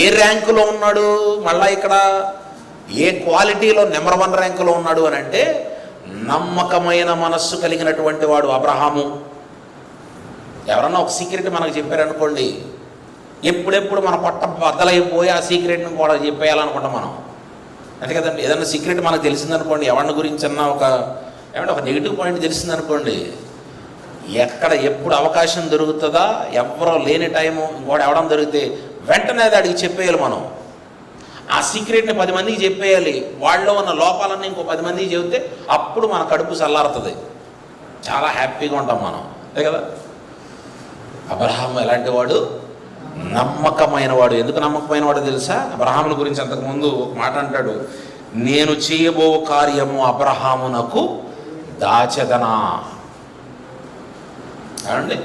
ఏ ర్యాంకులో ఉన్నాడు? మళ్ళా ఇక్కడ ఏ క్వాలిటీలో నెంబర్ 1 ర్యాంకులో ఉన్నాడు అని అంటే, నమ్మకమైన మనస్సు కలిగినటువంటి వాడు అబ్రహాము. ఎవరన్నా ఒక సీక్రెట్ మనకు చెప్పారనుకోండి, ఎప్పుడెప్పుడు మన పొట్ట బద్దలైపోయి ఆ సీక్రెట్ని కూడా చెప్పేయాలనుకుంటాం మనం, అంతే కదండి. ఏదన్నా సీక్రెట్ మనకు తెలిసిందనుకోండి, ఎవరిని గురించి అన్నా ఒక నెగిటివ్ పాయింట్ తెలిసిందనుకోండి, ఎప్పుడు అవకాశం దొరుకుతుందా, ఎవరో లేని టైము ఇంకోటి ఎవడం దొరికితే వెంటనే అది అడిగి చెప్పేయాలి మనం. ఆ సీక్రెట్ని 10 మందికి చెప్పేయాలి. వాళ్ళలో ఉన్న లోపాలన్నీ ఇంకో 10 మందికి చెబితే అప్పుడు మన కడుపు చల్లారుతుంది, చాలా హ్యాపీగా ఉంటాం మనం, అంతే కదా. అబ్రహాము ఎలాంటి వాడు? నమ్మకమైన వాడు. ఎందుకు నమ్మకమైన వాడు తెలుసా? అబ్రహాముల గురించి అంతకుముందు ఒక మాట అంటాడు, నేను చేయబో కార్యము అబ్రహామునకు దాచెదనా. ఏమండి?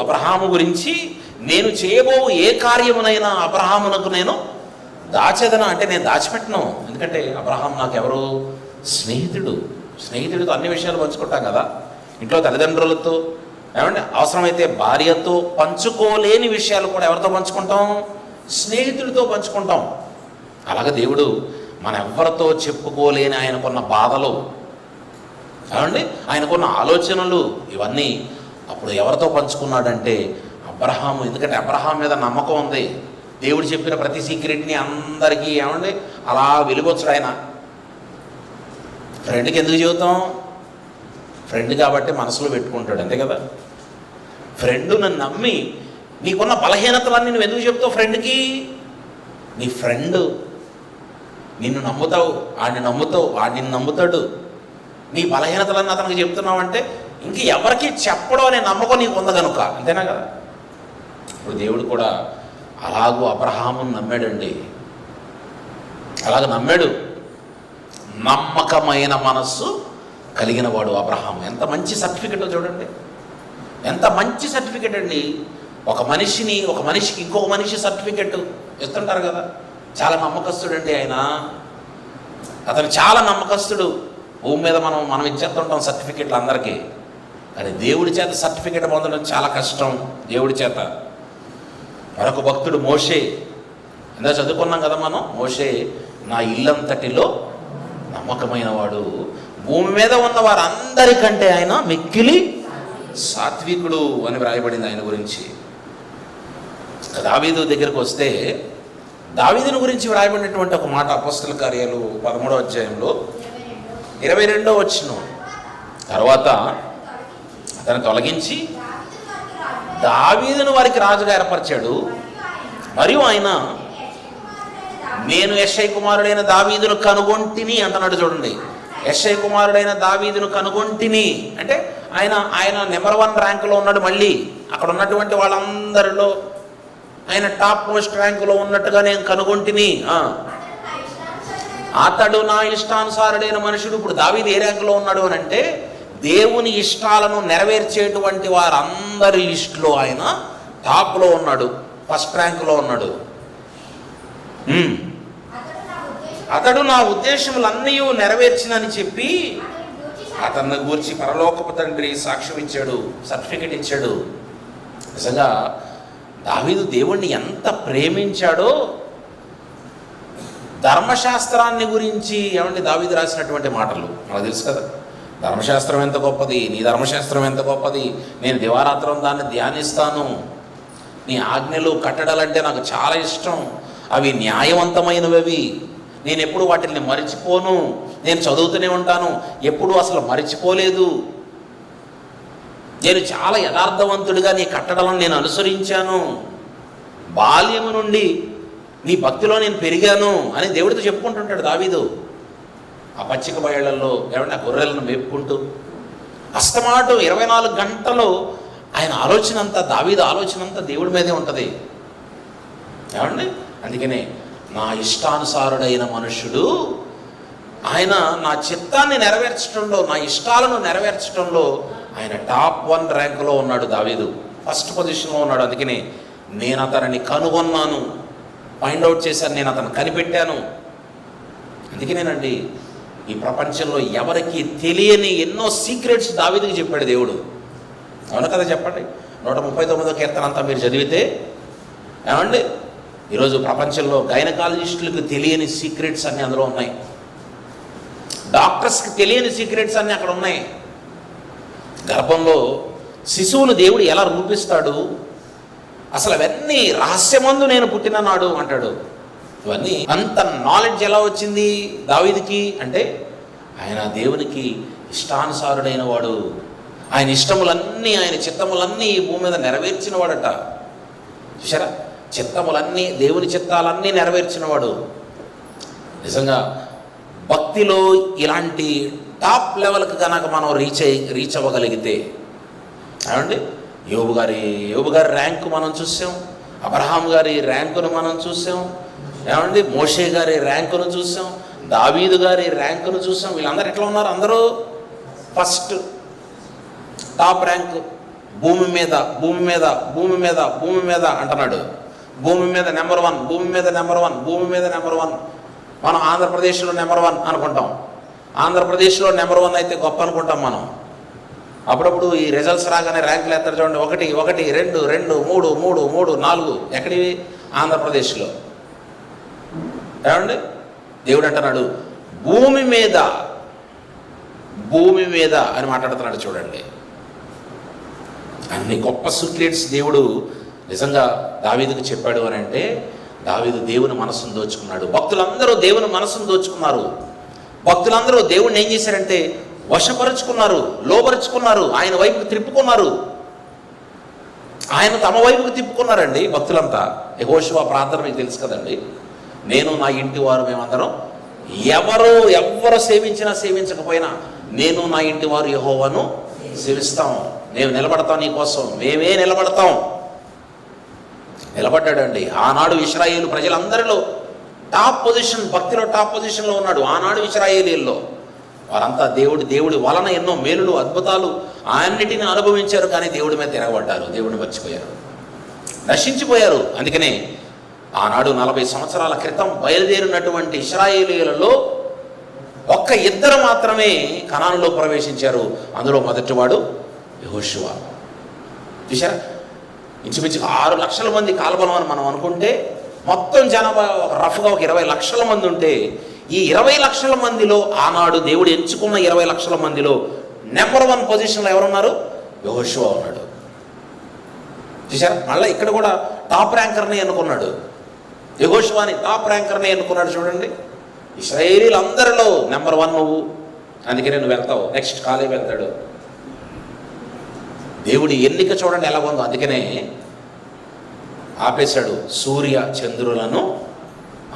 అబ్రహాము గురించి నేను చేయబో ఏ కార్యమునైనా అబ్రహామునకు నేను దాచెదనా అంటే నేను దాచిపెట్టను. ఎందుకంటే అబ్రహాం నాకు ఎవరు? స్నేహితుడితో అన్ని విషయాలు పంచుకుంటాం కదా. ఇంట్లో తల్లిదండ్రులతో ఏమంటే అవసరమైతే భార్యతో పంచుకోలేని విషయాలు కూడా ఎవరితో పంచుకుంటాం? స్నేహితుడితో పంచుకుంటాం. అలాగే దేవుడు మన ఎవరితో చెప్పుకోలేని ఆయనకున్న బాధలు, ఏమండి ఆయనకున్న ఆలోచనలు, ఇవన్నీ అప్పుడు ఎవరితో పంచుకున్నాడంటే అబ్రహాము. ఎందుకంటే అబ్రహాం మీద నమ్మకం ఉంది. దేవుడు చెప్పిన ప్రతి సీక్రెట్ని అందరికీ ఏమండి అలా వెలుగొచ్చాడు ఆయన. ఫ్రెండ్కి ఎందుకు చెబుతాం? ఫ్రెండ్ కాబట్టి మనసులో పెట్టుకుంటాడు, అంతే కదా. ఫ్రెండ్ నన్ను నమ్మి నీకున్న బలహీనతలన్నీ నువ్వు ఎందుకు చెప్తావు ఫ్రెండ్కి? నీ ఫ్రెండ్ నిన్ను నమ్ముతావు, ఆడిని నమ్ముతావు, ఆడిని నమ్ముతాడు. నీ బలహీనతలన్నీ అతనికి చెప్తున్నావు అంటే ఇంక ఎవరికి చెప్పడం అనే నమ్మకం నీకు ఉంది కనుక, అంతేనా కదా. ఇప్పుడు దేవుడు కూడా అలాగూ అబ్రహామును నమ్మాడండి. అలాగ నమ్మాడు. నమ్మకమైన మనస్సు కలిగిన వాడు అబ్రహాము. ఎంత మంచి సర్టిఫికెట్ చూడండి, ఎంత మంచి సర్టిఫికెట్ అండి. ఒక మనిషికి ఇంకొక మనిషి సర్టిఫికెట్ ఇస్తుంటారు కదా. చాలా నమ్మకస్తుడండి ఆయన. అతను చాలా నమ్మకస్తుడు. భూమి మీద మనం ఇచ్చేస్తుంటాం సర్టిఫికెట్లు అందరికీ, కానీ దేవుడి చేత సర్టిఫికెట్ పొందడం చాలా కష్టం. దేవుడి చేత. మరొక భక్తుడు మోషే, ఇందా చదువుకున్నాం కదా మనం. మోషే నా ఇల్లంతటిలో నమ్మకమైన వాడు, భూమి మీద ఉన్న వారందరికంటే ఆయన మిక్కిలి సాత్వికుడు అని వ్రాయబడింది ఆయన గురించి. దావీదు దగ్గరకు వస్తే దావీదుని గురించి వ్రాయబడినటువంటి ఒక మాట అపోస్తల కార్యాలు 13వ అధ్యాయంలో 22వ వచనం. తర్వాత అతను తొలగించి దావీదును వారికి రాజుగా ఏర్పరిచాడు. మరియు ఆయన నేను యెషయి కుమారుడైన దావీదును కనుగొంటిని అంటున్నాడు. చూడండి, యెషయి కుమారుడైన దావీదును కనుగొంటిని అంటే ఆయన నెంబర్ 1 ర్యాంకులో ఉన్నాడు. మళ్ళీ అక్కడ ఉన్నటువంటి వాళ్ళందరిలో ఆయన టాప్ మోస్ట్ ర్యాంకులో ఉన్నట్టుగా నేను కనుగొంటిని. అతడు నా ఇష్టానుసారుడైన మనుషుడు. ఇప్పుడు దావీదు ఏ ర్యాంకులో ఉన్నాడు అని అంటే దేవుని ఇష్టాలను నెరవేర్చేటువంటి వారందరి లిస్టులో ఆయన టాప్లో ఉన్నాడు, ఫస్ట్ ర్యాంకులో ఉన్నాడు. అతడు నా ఉద్దేశములన్నీ నెరవేర్చినని చెప్పి అతన్ని గూర్చి పరలోకపు తండ్రి సాక్ష్యం ఇచ్చాడు, సర్టిఫికెట్ ఇచ్చాడు. నిజంగా దావీదు దేవుణ్ణి ఎంత ప్రేమించాడో. ధర్మశాస్త్రాన్ని గురించి ఏమంటే దావీదు రాసినటువంటి మాటలు మనకు తెలుసు కదా. ధర్మశాస్త్రం ఎంత గొప్పది, నీ ధర్మశాస్త్రం ఎంత గొప్పది, నేను దివారాత్రం దాన్ని ధ్యానిస్తాను, నీ ఆజ్ఞలు కట్టడాలంటే నాకు చాలా ఇష్టం, అవి న్యాయవంతమైనవి, నేను ఎప్పుడు వాటిని మరిచిపోను, నేను చదువుతూనే ఉంటాను, ఎప్పుడు అసలు మరిచిపోలేదు, నేను చాలా యథార్థవంతుడిగా నీ కట్టడలను నేను అనుసరించాను, బాల్యము నుండి నీ భక్తిలో నేను పెరిగాను అని దేవుడితో చెప్పుకుంటుంటాడు దావీదు. ఆ పచ్చిక బయళ్లలో ఏమన్నా గొర్రెలను మేపుకుంటూ అస్తమాటు 24 గంటలు ఆయన ఆలోచన అంతా, దావీదు ఆలోచన అంతా దేవుడి మీదే ఉంటుంది. ఏమండి, అందుకనే నా ఇష్టానుసారుడైన మనుష్యుడు, ఆయన నా చిత్తాన్ని నెరవేర్చడంలో, నా ఇష్టాలను నెరవేర్చడంలో ఆయన టాప్ 1 ర్యాంకులో ఉన్నాడు దావీదు, ఫస్ట్ పొజిషన్లో ఉన్నాడు. అందుకనే నేను అతనిని కనుగొన్నాను, ఫైండ్ అవుట్ చేశాను, నేను అతను కనిపెట్టాను. అందుకనేనండి ఈ ప్రపంచంలో ఎవరికి తెలియని ఎన్నో సీక్రెట్స్ దావీదుకి చెప్పాడు దేవుడు. అవును కదా, చెప్పండి. 139వ కీర్తన అంతా మీరు చదివితే ఏమండి, ఈరోజు ప్రపంచంలో గైనకాలజిస్టులకు తెలియని సీక్రెట్స్ అన్నీ అందులో ఉన్నాయి, డాక్టర్స్కి తెలియని సీక్రెట్స్ అన్నీ అక్కడ ఉన్నాయి. గర్భంలో శిశువును దేవుడు ఎలా రూపిస్తాడు, అసలు అవన్నీ రహస్యమందు నేను పుట్టిననాడు అంటాడు. ఇవన్నీ అంత నాలెడ్జ్ ఎలా వచ్చింది దావీదుకి అంటే ఆయన దేవునికి ఇష్టానుసారుడైన వాడు, ఆయన ఇష్టములన్నీ, ఆయన చిత్తములన్నీ ఈ భూమి మీద నెరవేర్చిన వాడట. చూసారా, చిత్తములన్నీ, దేవుని చిత్తాలన్నీ నెరవేర్చినవాడు. నిజంగా భక్తిలో ఇలాంటి టాప్ లెవెల్కి కనుక మనం రీచ్ అవ్వగలిగితే, ఏమండి, యోబు గారి ర్యాంకు మనం చూసాం, అబ్రహాం గారి ర్యాంకును మనం చూసాం, ఏమండి, మోషే గారి ర్యాంకును చూసాం, దావీదు గారి ర్యాంకును చూసాం. వీళ్ళందరూ ఎట్లా ఉన్నారు? అందరూ ఫస్ట్ టాప్ ర్యాంక్. భూమి మీద భూమి మీద భూమి మీద భూమి మీద అంటున్నాడు. భూమి మీద నెంబర్ 1, భూమి మీద నెంబర్ 1, భూమి మీద నెంబర్ 1. మనం ఆంధ్రప్రదేశ్లో నెంబర్ 1 అనుకుంటాం. ఆంధ్రప్రదేశ్లో నెంబర్ 1 అయితే గొప్ప అనుకుంటాం మనం. అప్పుడప్పుడు ఈ రిజల్ట్స్ రాగానే ర్యాంకులు ఎత్తారు చూడండి, 1 1 2 2 3 3 3 4. ఎక్కడివి? ఆంధ్రప్రదేశ్లో. ఏమండి, దేవుడు అంటున్నాడు భూమి మీద అని మాట్లాడుతున్నాడు చూడండి. అన్ని గొప్ప సీక్రెట్స్ దేవుడు నిజంగా దావీదుకు చెప్పాడు అని అంటే, దావీదు దేవుని మనసును దోచుకున్నాడు. భక్తులందరూ దేవుని మనసును దోచుకున్నారు. భక్తులందరూ దేవుడిని ఏం చేశారంటే వశపరుచుకున్నారు, లోపరుచుకున్నారు, ఆయన వైపుకు తిప్పుకున్నారు. ఆయన తమ వైపుకు తిప్పుకున్నారండి భక్తులంతా. యెహోషువ ప్రార్థన మీకు తెలుసు కదండి, నేను నా ఇంటి వారు మేమందరం ఎవరు సేవించినా సేవించకపోయినా నేను నా ఇంటి వారు యెహోవాను సేవిస్తాం, మేము నిలబడతాం, నీ కోసం మేమే నిలబడతాం. నిలబడ్డాడండి. ఆనాడు ఇశ్రాయేలు ప్రజలందరిలో టాప్ పొజిషన్, భక్తిలో టాప్ పొజిషన్లో ఉన్నాడు ఆనాడు ఇశ్రాయేలీల్లో. వారంతా దేవుడి వలన ఎన్నో మేలులు అద్భుతాలు అన్నిటిని అనుభవించారు, కానీ దేవుడి మీద తిరగబడ్డారు, దేవుడిని మర్చిపోయారు, నశించిపోయారు. అందుకనే ఆనాడు 40 సంవత్సరాల క్రితం బయలుదేరినటువంటి ఇశ్రాయేలీయులలో 1 మాత్రమే కనానులో ప్రవేశించారు. అందులో మొదటివాడు యెహోషువ. చూశారా, ఇంచుమించు 6 లక్షల మంది కాల్బలం అని మనం అనుకుంటే, మొత్తం జనాభా రఫ్గా 20 లక్షల మంది ఉంటే, ఈ 20 లక్షల మందిలో ఆనాడు దేవుడు ఎంచుకున్న 20 లక్షల మందిలో నెంబర్ 1 పొజిషన్లో ఎవరున్నారు? యెహోషువ ఉన్నాడు. చూశారా, మళ్ళీ ఇక్కడ కూడా టాప్ ర్యాంకర్ని ఎన్నుకున్నాడు. యెహోషువని టాప్ ర్యాంకర్ని ఎన్నుకున్నాడు. చూడండి, ఇశ్రాయేలీలందరిలో నెంబర్ 1 నువ్వు, అందుకనే నువ్వు వెళ్తావు, నెక్స్ట్ కాలేబు వెళ్తాడు. దేవుడి ఎన్నిక చూడండి ఎలా ఉందో. అందుకనే ఆపేశాడు, సూర్య చంద్రులను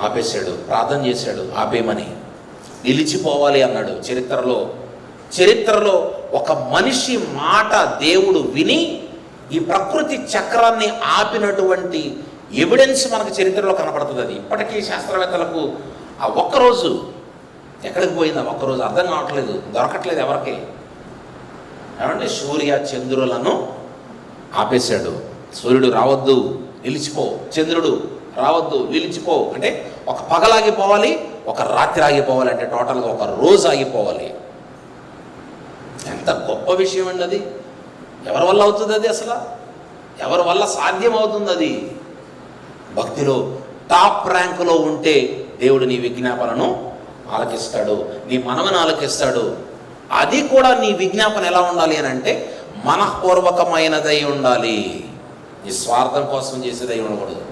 ఆపేశాడు, ప్రార్థన చేశాడు ఆపేమని. నిలిచిపోవాలి అన్నాడు. చరిత్రలో ఒక మనిషి మాట దేవుడు విని ఈ ప్రకృతి చక్రాన్ని ఆపినటువంటి ఎవిడెన్స్ మనకు చరిత్రలో కనపడుతుంది. అది ఇప్పటికీ శాస్త్రవేత్తలకు ఆ ఒక్కరోజు ఎక్కడికి పోయింది, ఆ ఒక్కరోజు అర్థం కావట్లేదు, దొరకట్లేదు ఎవరికి. ఏమంటే సూర్య చంద్రులను ఆపేశాడు. సూర్యుడు రావద్దు నిలిచిపో, చంద్రుడు రావద్దు నిలిచిపో అంటే ఒక పగలాగిపోవాలి, ఒక రాత్రి ఆగిపోవాలి, అంటే టోటల్గా ఒక రోజు ఆగిపోవాలి. ఎంత గొప్ప విషయం అండి అది. ఎవరి వల్ల అవుతుంది అది? అసలు ఎవరి వల్ల సాధ్యం అవుతుంది అది? భక్తిలో టాప్ ర్యాంకులో ఉంటే దేవుడు నీ విజ్ఞాపనను ఆలకిస్తాడు, నీ మనవను ఆలకిస్తాడు. అది కూడా నీ విజ్ఞాపన ఎలా ఉండాలి అని అంటే మనఃపూర్వకమైనదై ఉండాలి. నీ స్వార్థం కోసం చేసేదై ఉండకూడదు.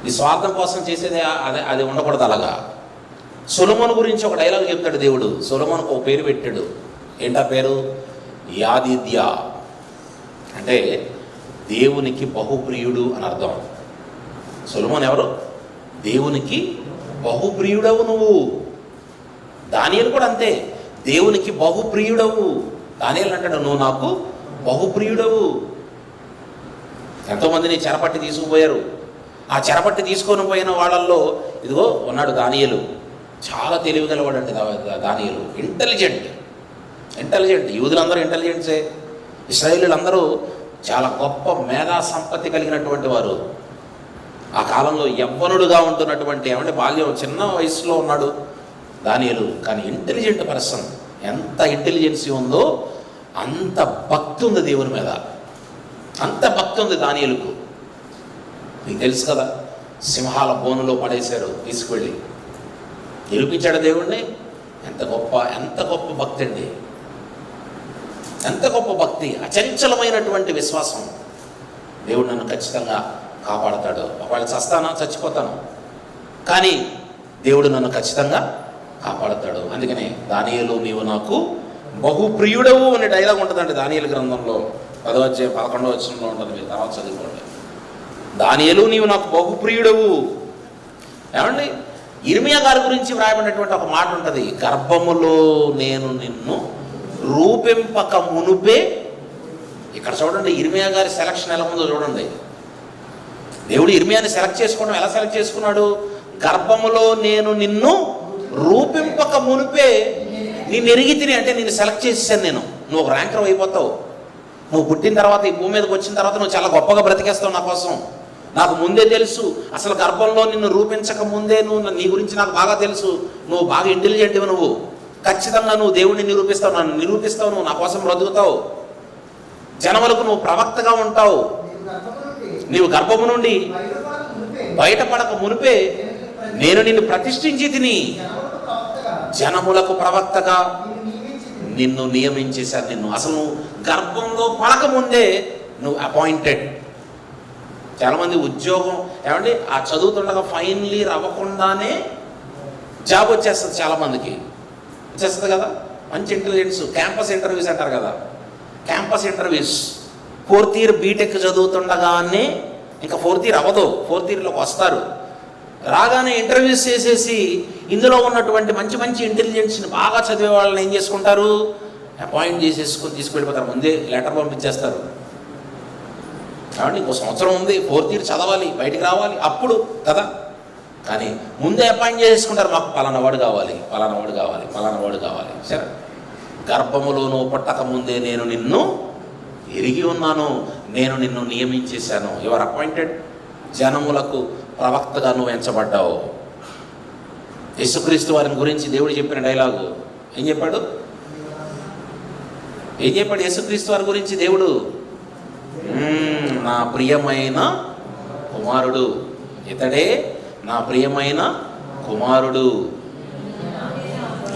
నీ స్వార్థం కోసం చేసేది అది ఉండకూడదు. అలాగా సొలొమోను గురించి ఒక డైలాగ్ చెప్తాడు దేవుడు. సొలొమోనుకు ఒక పేరు పెట్టాడు. ఏంటా పేరు? యాదిద్య, అంటే దేవునికి బహుప్రియుడు అని అర్థం. సొలొమోను ఎవరు? దేవునికి బహుప్రియుడవు నువ్వు. దానియేలు కూడా అంతే, దేవునికి బహుప్రియుడవు. దానియేలు అంటాడు, నువ్వు నాకు బహుప్రియుడవు. ఎంతోమందిని చెరపట్టి తీసుకుపోయారు. ఆ చెరపట్టి తీసుకొని పోయిన వాళ్ళల్లో ఇదిగో ఉన్నాడు దానియేలు. చాలా తెలివిగలవాడండి దానియేలు. ఇంటెలిజెంట్. యూదులందరూ ఇంటెలిజెంట్సే. ఇశ్రాయేలీలందరూ చాలా గొప్ప మేధా సంపత్తి కలిగినటువంటి వారు. ఆ కాలంలో యవ్వనుడుగా ఉంటున్నటువంటి, ఏమంటే బాల్యం చిన్న వయసులో ఉన్నాడు దానియేలు, కానీ ఇంటెలిజెంట్ పర్సన్. ఎంత ఇంటెలిజెన్సీ ఉందో అంత భక్తి ఉంది దేవుని మీద, అంత భక్తి ఉంది దానియేలుకు. మీకు తెలుసు కదా, సింహాల బోనులో పడేశారు తీసుకువెళ్ళి, నిరూపించాడు దేవుణ్ణి. ఎంత గొప్ప భక్తి అండి, ఎంత గొప్ప భక్తి, అచంచలమైనటువంటి విశ్వాసం. దేవుడు నన్ను ఖచ్చితంగా కాపాడతాడు. ఒకవేళ చస్తానా, చచ్చిపోతాను, కానీ దేవుడు నన్ను ఖచ్చితంగా కాపాడతాడు. అందుకనే దానియేలు నీవు నాకు బహుప్రియుడవు అనే డైలాగ్ ఉంటుందండి దానియేలు గ్రంథంలో 10వ అధ్యాయం 11వ వచనంలో ఉంటుంది. మీరు తర్వాత చదువుకోండి. దానియేలు నీవు నాకు బహుప్రియుడవు. ఏమండి, ఇర్మియా గారి గురించి వ్రాయబడినటువంటి ఒక మాట ఉంటుంది, గర్భములో నేను నిన్ను రూపింపక మునుపే. ఇక్కడ చూడండి ఇర్మియా గారి సెలక్షన్ ఎలా ఉందో చూడండి. దేవుడు ఇర్మియాని సెలెక్ట్ చేసుకోవడం ఎలా సెలెక్ట్ చేసుకున్నాడు? గర్భములో నేను నిన్ను రూపింపక మునిపే నేను ఎరిగి తిని, అంటే నేను సెలెక్ట్ చేసేసాను. నువ్వు ఒక ర్యాంకర్ అయిపోతావు. నువ్వు పుట్టిన తర్వాత, ఈ భూమి మీదకి వచ్చిన తర్వాత నువ్వు చాలా గొప్పగా బ్రతికేస్తావు నా కోసం. నాకు ముందే తెలుసు, అసలు గర్భంలో నిన్ను రూపించక ముందే నీ గురించి నాకు బాగా తెలుసు. నువ్వు బాగా ఇంటెలిజెంట్, నువ్వు ఖచ్చితంగా నువ్వు దేవుడిని నిరూపిస్తావు, నన్ను నిరూపిస్తావు, నువ్వు నా కోసం బ్రతుకుతావు. జనములకు నువ్వు ప్రవక్తగా ఉంటావు. నీవు గర్భము నుండి బయటపడక మునిపే నేను నిన్ను ప్రతిష్ఠించి తిని జనములకు ప్రవక్తగా నిన్ను నియమించేశాను. నిన్ను అసలు నువ్వు గర్భంలో పడకముందే నువ్వు అపాయింటెడ్. చాలామంది ఉద్యోగం ఏమండి ఆ చదువుతుండగా ఫైనల్ ఇయర్ అవ్వకుండానే జాబ్ వచ్చేస్తుంది. చాలామందికి వచ్చేస్తుంది కదా, మంచి ఇంటెలిజెన్స్. క్యాంపస్ ఇంటర్వ్యూస్ అంటారు కదా, campus interviews. 4th year BTech చదువుతుండగానే ఇంకా 4th ఇయర్ అవ్వదు, 4th ఇయర్లోకి వస్తారు. రాగానే ఇంటర్వ్యూస్ చేసేసి ఇందులో ఉన్నటువంటి మంచి మంచి ఇంటెలిజెన్స్ని బాగా చదివే వాళ్ళని ఏం చేసుకుంటారు, అపాయింట్ చేసేసుకొని తీసుకెళ్ళిపోతారు. ముందే లెటర్ పంపించేస్తారు. కాబట్టి ఇంకో సంవత్సరం ఉంది, 4th ఇయర్ చదవాలి, బయటికి రావాలి అప్పుడు కదా. కానీ ముందే అపాయింట్ చేసుకుంటారు, మాకు పలానా వాడు కావాలి, పలానా వాడు కావాలి, పలానా వాడు కావాలి. సరే, గర్భములోనూ పుట్టక ముందే నేను నిన్ను ఎరిగి ఉన్నాను, నేను నిన్ను నియమించేశాను. Your appointed. జనములకు ప్రవక్తగా నువ్వు ఎంచబడ్డావు. యేసుక్రీస్తు వారిని గురించి దేవుడు చెప్పిన డైలాగు ఏం చెప్పాడు? యేసుక్రీస్తు వారి గురించి దేవుడు? నా ప్రియమైన కుమారుడు, ఇతడే నా ప్రియమైన కుమారుడు,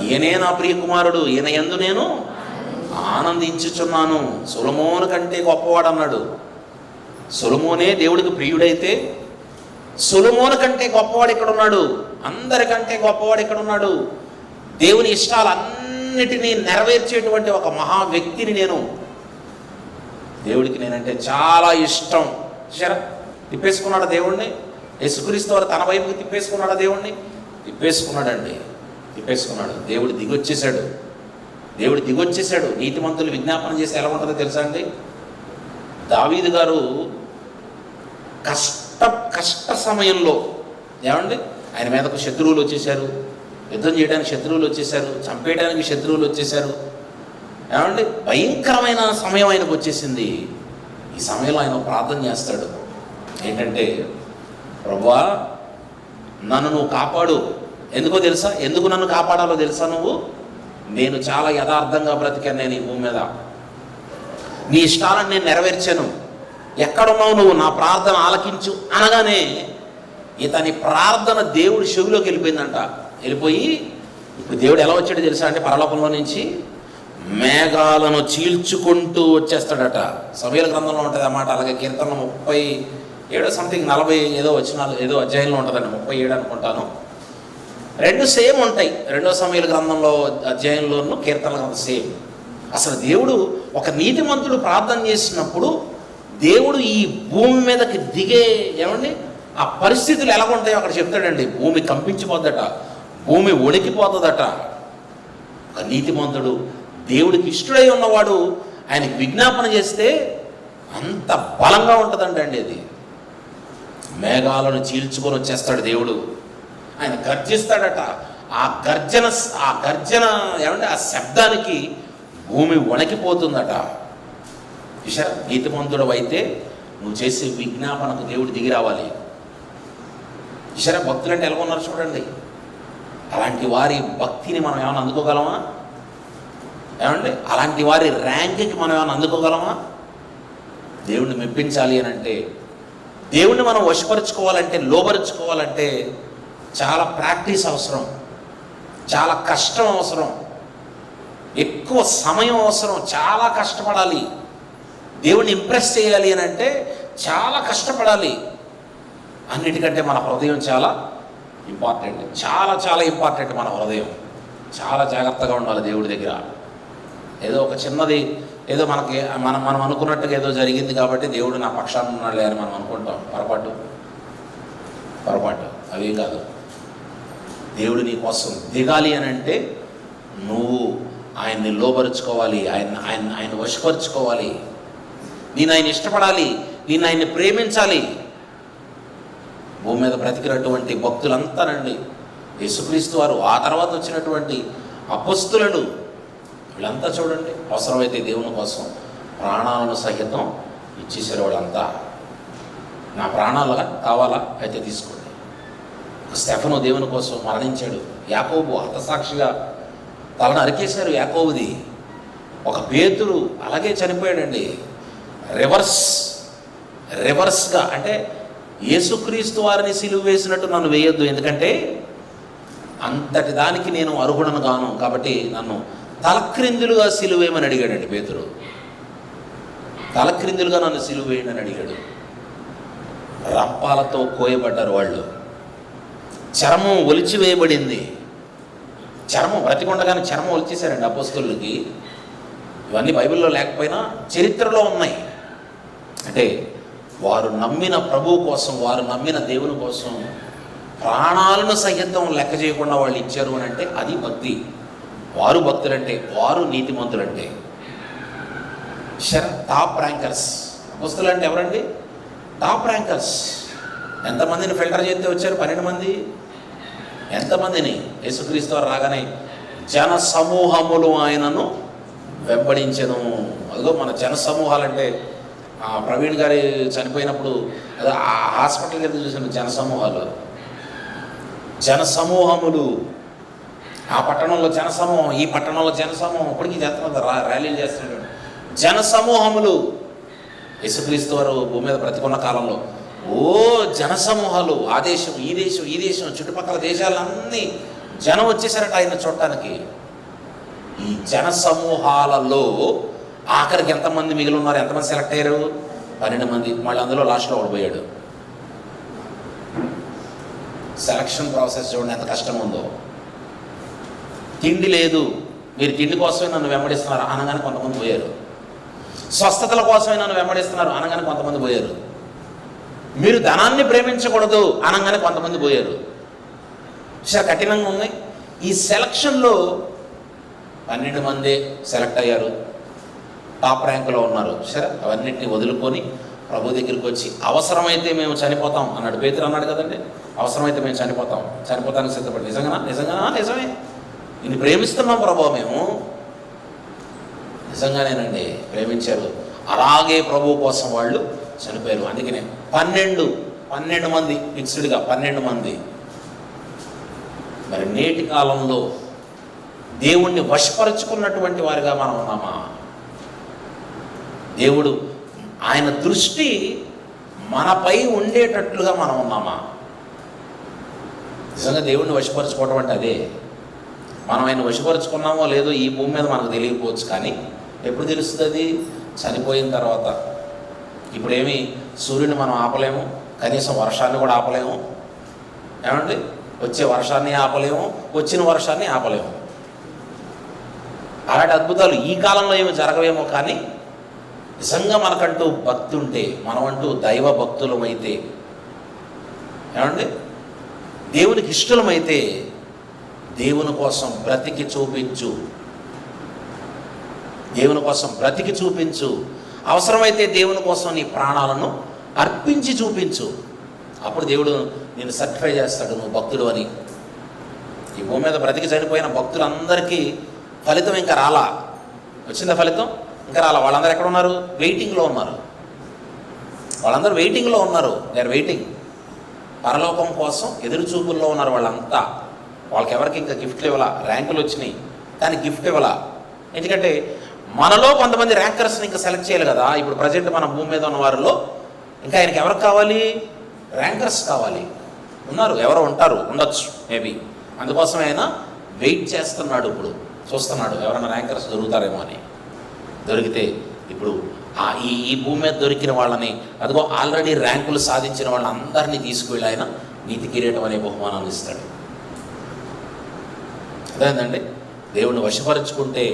ఈయనే నా ప్రియ కుమారుడు, ఈయన యందు నేను ఆనందించుచున్నాను. సొలొమోను కంటే గొప్పవాడు అన్నాడు. సొలొమోనే దేవుడికి ప్రియుడైతే సొలొమోను కంటే గొప్పవాడు ఇక్కడ ఉన్నాడు. అందరికంటే గొప్పవాడు ఇక్కడ ఉన్నాడు. దేవుని ఇష్టాలన్నిటినీ నెరవేర్చేటువంటి ఒక మహా వ్యక్తిని నేను. దేవుడికి నేనంటే చాలా ఇష్టం. చూసారా, తిప్పేసుకున్నాడు దేవుణ్ణి. యేసుక్రీస్తు వారు తన వైపుకి తిప్పేసుకున్నాడు దేవుణ్ణి. తిప్పేసుకున్నాడండి, తిప్పేసుకున్నాడు. దేవుడు దిగొచ్చేసాడు. దేవుడు దిగొచ్చేసాడు. నీతిమంతులు విజ్ఞాపన చేసి ఎలా ఉంటుందో తెలుసా అండి? దావీదు గారు కష్ట సమయంలో ఏమండి ఆయన మీదకు శత్రువులు వచ్చేసారు, యుద్ధం చేయడానికి శత్రువులు వచ్చేసారు, చంపేయడానికి శత్రువులు వచ్చేసారు. ఏమండి భయంకరమైన సమయం ఆయనకు వచ్చేసింది. ఈ సమయంలో ఆయన ప్రార్థన చేస్తాడు. ఏంటంటే, ప్రభువా నన్ను నువ్వు కాపాడు. ఎందుకో తెలుసా? ఎందుకు నన్ను కాపాడాలో తెలుసా? నేను చాలా యథార్థంగా బ్రతికాను. నేను ఈ భూమి మీద నీ ఇష్టాలను నేను నెరవేర్చాను. ఎక్కడున్నావు నువ్వు? నా ప్రార్థన ఆలకించు అనగానే ఇతని ప్రార్థన దేవుడి చెవిలోకి వెళ్ళిపోయిందంట. వెళ్ళిపోయి ఇప్పుడు దేవుడు ఎలా వచ్చాడో తెలుసా అంటే, పరలోకంలో నుంచి మేఘాలను చీల్చుకుంటూ వచ్చేస్తాడట. సమూయేలు గ్రంథంలో ఉంటుంది అన్నమాట. అలాగే కీర్తన 37 సంథింగ్ 40 ఏదో వచనాలు ఏదో అధ్యాయంలో ఉంటుందండి, 37 అనుకుంటాను. రెండు సేమ్ ఉంటాయి. 2వ సమూయేలు గ్రంథంలో అధ్యాయంలోనూ కీర్తన గ్రంథం సేమ్. అసలు దేవుడు ఒక నీతిమంతుడు ప్రార్థన చేసినప్పుడు దేవుడు ఈ భూమి మీదకి దిగే ఏమండి ఆ పరిస్థితులు ఎలా ఉంటాయో అక్కడ చెప్తాడండి. భూమి కంపించిపోద్దట, భూమి వణికిపోతుందట. ఒక నీతిమంతుడు దేవుడికి ఇష్టడై ఉన్నవాడు ఆయనకి విజ్ఞాపన చేస్తే అంత బలంగా ఉంటుందండి. అది మేఘాలను చీల్చుకొని వచ్చేస్తాడు దేవుడు. ఆయన గర్జిస్తాడట. ఆ గర్జన ఏమంటే ఆ శబ్దానికి భూమి వణికిపోతుందట. చూసారా, నీతిమంతుడు అయితే నువ్వు చేసే విజ్ఞాపనకు దేవుడు దిగి రావాలి. చూసారా, భక్తులంటే ఎలా ఉన్నారు చూడండి. అలాంటి వారి భక్తిని మనం ఏమైనా అందుకోగలమా? ఏమండి అలాంటి వారి ర్యాంక్కి మనం ఏమైనా అందుకోగలమా? దేవుణ్ణి మెప్పించాలి అని అంటే, దేవుణ్ణి మనం వశపరుచుకోవాలంటే, లోబరుచుకోవాలంటే చాలా ప్రాక్టీస్ అవసరం, చాలా కష్టం అవసరం, ఎక్కువ సమయం అవసరం, చాలా కష్టపడాలి. దేవుణ్ణి ఇంప్రెస్ చేయాలి అని అంటే చాలా కష్టపడాలి. అన్నిటికంటే మన హృదయం చాలా ఇంపార్టెంట్, చాలా చాలా ఇంపార్టెంట్. మన హృదయం చాలా జాగ్రత్తగా ఉండాలి దేవుడి దగ్గర. ఏదో ఒక చిన్నది ఏదో మనకి మనం అనుకున్నట్టుగా ఏదో జరిగింది కాబట్టి దేవుడు నా పక్షాన ఉన్నాడులే అని మనం అనుకుంటాం. పొరపాటు అవేం కాదు. దేవుడు నీ కోసం దిగాలి అని అంటే నువ్వు ఆయన్ని లోబరుచుకోవాలి, ఆయన వశపరుచుకోవాలి. నేను ఆయన ఇష్టపడాలి, నేను ఆయన్ని ప్రేమించాలి. భూమి మీద బ్రతికినటువంటి భక్తులంతానండి, యేసుక్రీస్తు వారు, ఆ తర్వాత వచ్చినటువంటి అపొస్తలులు, వీళ్ళంతా చూడండి అవసరమైతే దేవుని కోసం ప్రాణాలను సహితం ఇచ్చేసారు. వాళ్ళంతా నా ప్రాణాలు కావాలా అయితే తీసుకోండి. స్టెఫను దేవుని కోసం మరణించాడు. యాకోబు హతసాక్షిగా తలను అరికేశారు యాకోబుది. ఒక పేతురు అలాగే చనిపోయాడండి. రివర్స్గా అంటే యేసుక్రీస్తు వారిని సిలువ వేసినట్టు నన్ను వేయొద్దు, ఎందుకంటే అంతటి దానికి నేను అర్హుడను గాను, కాబట్టి నన్ను తలక్రిందులుగా సిలువ వేయమని అడిగాడండి పేతురు. తలక్రిందులుగా నన్ను సిలువ వేయండి అని అడిగాడు. రంపాలతో కోయబడ్డారు వాళ్ళు, చర్మం ఒలిచివేయబడింది. చర్మం బ్రతికొండగానే చర్మం ఒలిచేశారండి అపోస్తలులకి. ఇవన్నీ బైబిల్లో లేకపోయినా చరిత్రలో ఉన్నాయి. అంటే వారు నమ్మిన ప్రభువు కోసం, వారు నమ్మిన దేవుని కోసం ప్రాణాలను సహితం లెక్క చేయకుండా వాళ్ళు ఇచ్చారు అని అంటే అది భక్తి. వారు భక్తులంటే, వారు నీతిమంతులంటే. టాప్ ర్యాంకర్స్ అపోస్తలు అంటే ఎవరండి? Top rankers. ఎంతమందిని ఫిల్టర్ చేస్తే వచ్చారు? 12 మంది. ఎంతమందిని? యేసుక్రీస్తు వారు రాగానే జన సమూహములు ఆయనను వెంబడించెను. అదిగో మన జన సమూహాలంటే ప్రవీణ్ గారి చనిపోయినప్పుడు అదే ఆ హాస్పిటల్కి వెళ్తే చూసిన జన సమూహములు. ఆ పట్టణంలో జనసమూహం, ఈ పట్టణంలో జనసమూహం, ఇప్పటికీ చేస్తున్నారు, ర్యాలీలు చేస్తున్నారు. జన సమూహములు. యేసుక్రీస్తు వారు భూమి మీద బ్రతికున్న కాలంలో జనసమూహాలు, ఆ దేశం ఈ దేశం ఈ దేశం చుట్టుపక్కల దేశాలన్నీ జనం వచ్చేసారట ఆయన చూడటానికి. ఈ జన సమూహాలలో ఆఖరికి ఎంతమంది మిగిలి ఉన్నారు? ఎంతమంది సెలెక్ట్ అయ్యారు? 12 మంది. మళ్ళీ అందులో లాస్ట్లో ఓడిపోయాడు. సెలక్షన్ ప్రాసెస్ చూడండి ఎంత కష్టం ఉందో. తిండి లేదు, మీరు తిండి కోసమే నన్ను వెంబడిస్తున్నారు అనగానే కొంతమంది పోయారు. స్వస్థతల కోసమే నన్ను వెంబడిస్తున్నారు అనగానే కొంతమంది పోయారు. మీరు ధనాన్ని ప్రేమించకూడదు అనగానే కొంతమంది పోయారు. చాలా కఠినంగా ఉన్నాయి. ఈ సెలక్షన్లో 12 మందే సెలెక్ట్ అయ్యారు, టాప్ ర్యాంకులో ఉన్నారు. సరే, అవన్నింటినీ వదులుకొని ప్రభు దగ్గరికి వచ్చి అవసరమైతే మేము చనిపోతాం అన్నాడు. పేతురు అన్నాడు కదండి, అవసరమైతే మేము చనిపోతానికి సిద్ధపడి. నిజంగానా? నిజమే. నిన్ను ప్రేమిస్తున్నాం ప్రభు, మేము నిజంగానేనండి ప్రేమించారు. అలాగే ప్రభు కోసం వాళ్ళు చనిపోయారు. అందుకనే 12 మంది ఫిక్స్డ్గా 12 మంది. మరి నేటి కాలంలో దేవుణ్ణి వశపరుచుకున్నటువంటి వారిగా మనం ఉన్నామా? దేవుడు ఆయన దృష్టి మనపై ఉండేటట్లుగా మనం ఉన్నామా? నిజంగా దేవుణ్ణి వశపరుచుకోవడం అంటే అదే. మనం ఆయన వశపరుచుకున్నామో లేదో ఈ భూమి మీద మనకు తెలియకపోవచ్చు, కానీ ఎప్పుడు తెలుస్తుంది? అది చనిపోయిన తర్వాత. ఇప్పుడేమి సూర్యుని మనం ఆపలేము, కనీసం వర్షాన్ని కూడా ఆపలేము. ఏమండి? వచ్చే వర్షాన్ని ఆపలేము, వచ్చిన వర్షాన్ని ఆపలేము. అలాంటి అద్భుతాలు ఈ కాలంలో ఏమి జరగవేమో, కానీ నిజంగా మనకంటూ భక్తి ఉంటే, మనమంటూ దైవ భక్తులమైతే, ఏమండి దేవునికి ఇష్టలమైతే, దేవుని కోసం బ్రతికి చూపించు, దేవుని కోసం బ్రతికి చూపించు. అవసరమైతే దేవుని కోసం నీ ప్రాణాలను అర్పించి చూపించు. అప్పుడు దేవుడు నేను సర్టిఫై చేస్తాడు నువ్వు భక్తుడు అని. ఈ భూమి మీద బ్రతికి చనిపోయిన భక్తులందరికీ ఫలితం ఇంకా రాలా. వచ్చిందా ఫలితం? ఇంకా రాలా. వాళ్ళందరూ ఎక్కడ ఉన్నారు? వెయిటింగ్లో ఉన్నారు. వాళ్ళందరూ వెయిటింగ్లో ఉన్నారు. They are waiting. పరలోకం కోసం ఎదురు చూపుల్లో ఉన్నారు వాళ్ళంతా. వాళ్ళకి ఎవరికి ఇంకా గిఫ్ట్లు ఇవ్వాలా. ర్యాంకులు వచ్చినాయి కానీ గిఫ్ట్ ఇవ్వాలా. ఎందుకంటే మనలో కొంతమంది ర్యాంకర్స్ని ఇంకా సెలెక్ట్ చేయాలి కదా. ఇప్పుడు ప్రజెంట్ మన భూమి మీద ఉన్న వారిలో ఇంకా ఆయనకి ఎవరికి కావాలి? ర్యాంకర్స్ కావాలి. ఉన్నారు, ఎవరో ఉంటారు, ఉండొచ్చు మేబీ. అందుకోసం ఆయన వెయిట్ చేస్తున్నాడు. ఇప్పుడు చూస్తున్నాడు ఎవరైనా ర్యాంకర్స్ దొరుకుతారేమో అని. దొరికితే ఇప్పుడు ఈ భూమి మీద దొరికిన వాళ్ళని, అదిగో ఆల్రెడీ ర్యాంకులు సాధించిన వాళ్ళందరినీ తీసుకువెళ్ళి ఆయన నీతి కిరీటం అనే బహుమానాన్ని ఇస్తాడు. అదేంటండి, దేవుణ్ణి వశపరుచుకుంటే,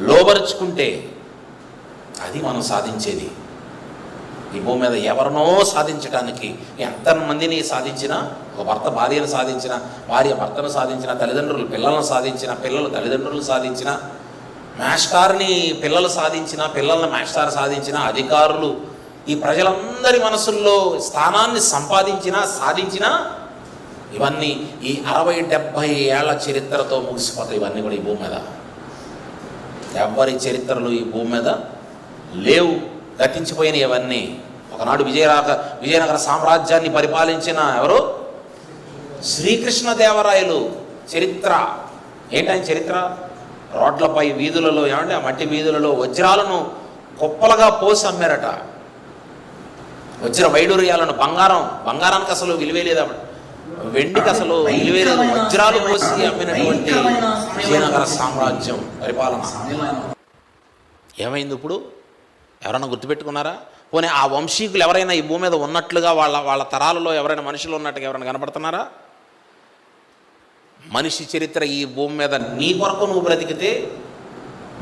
లోబరుచుకుంటే అది మనం సాధించేది. ఈ భూమి మీద ఎవరినో సాధించడానికి ఎంతమందిని సాధించినా, ఒక భర్త భార్యను సాధించిన, భార్య భర్తను సాధించిన, తల్లిదండ్రులు పిల్లలను సాధించిన, పిల్లలు తల్లిదండ్రులను సాధించిన, మాస్టార్ని పిల్లలు సాధించిన, పిల్లలను మాస్టార్ సాధించిన, అధికారులు ఈ ప్రజలందరి మనసుల్లో స్థానాన్ని సాధించిన ఇవన్నీ ఈ 60-70 ఏళ్ల చరిత్రతో ముగిసిపోతాయి. ఇవన్నీ కూడా ఈ భూమి మీద ఎవరి చరిత్రలు ఈ భూమి మీద లేవు, గతించిపోయినాయి ఇవన్నీ. ఒకనాడు విజయనగర సామ్రాజ్యాన్ని పరిపాలించిన ఎవరు? శ్రీకృష్ణదేవరాయలు చరిత్ర. ఏంటని చరిత్ర? రోడ్లపై వీధులలో, ఏమంటే ఆ మట్టి వీధులలో వజ్రాలను కుప్పలుగా పోసి అమ్మారట. వచ్చిన వైడూర్యాలను బంగారానికి అసలు విలువే లేదు, వెండికి అసలు విలువే లేదు, వజ్రాలు పోసి అమ్మినటువంటి విజయనగర సామ్రాజ్యం పరిపాలన ఏమైంది? ఇప్పుడు ఎవరైనా గుర్తుపెట్టుకున్నారా? పోనీ ఆ వంశీకులు ఎవరైనా ఈ భూమి మీద ఉన్నట్లుగా వాళ్ళ తరాలలో ఎవరైనా మనుషులు ఉన్నట్టుగా ఎవరైనా కనపడుతున్నారా? మనిషి చరిత్ర ఈ భూమి మీద నీ కొరకు నువ్వు బ్రతికితే,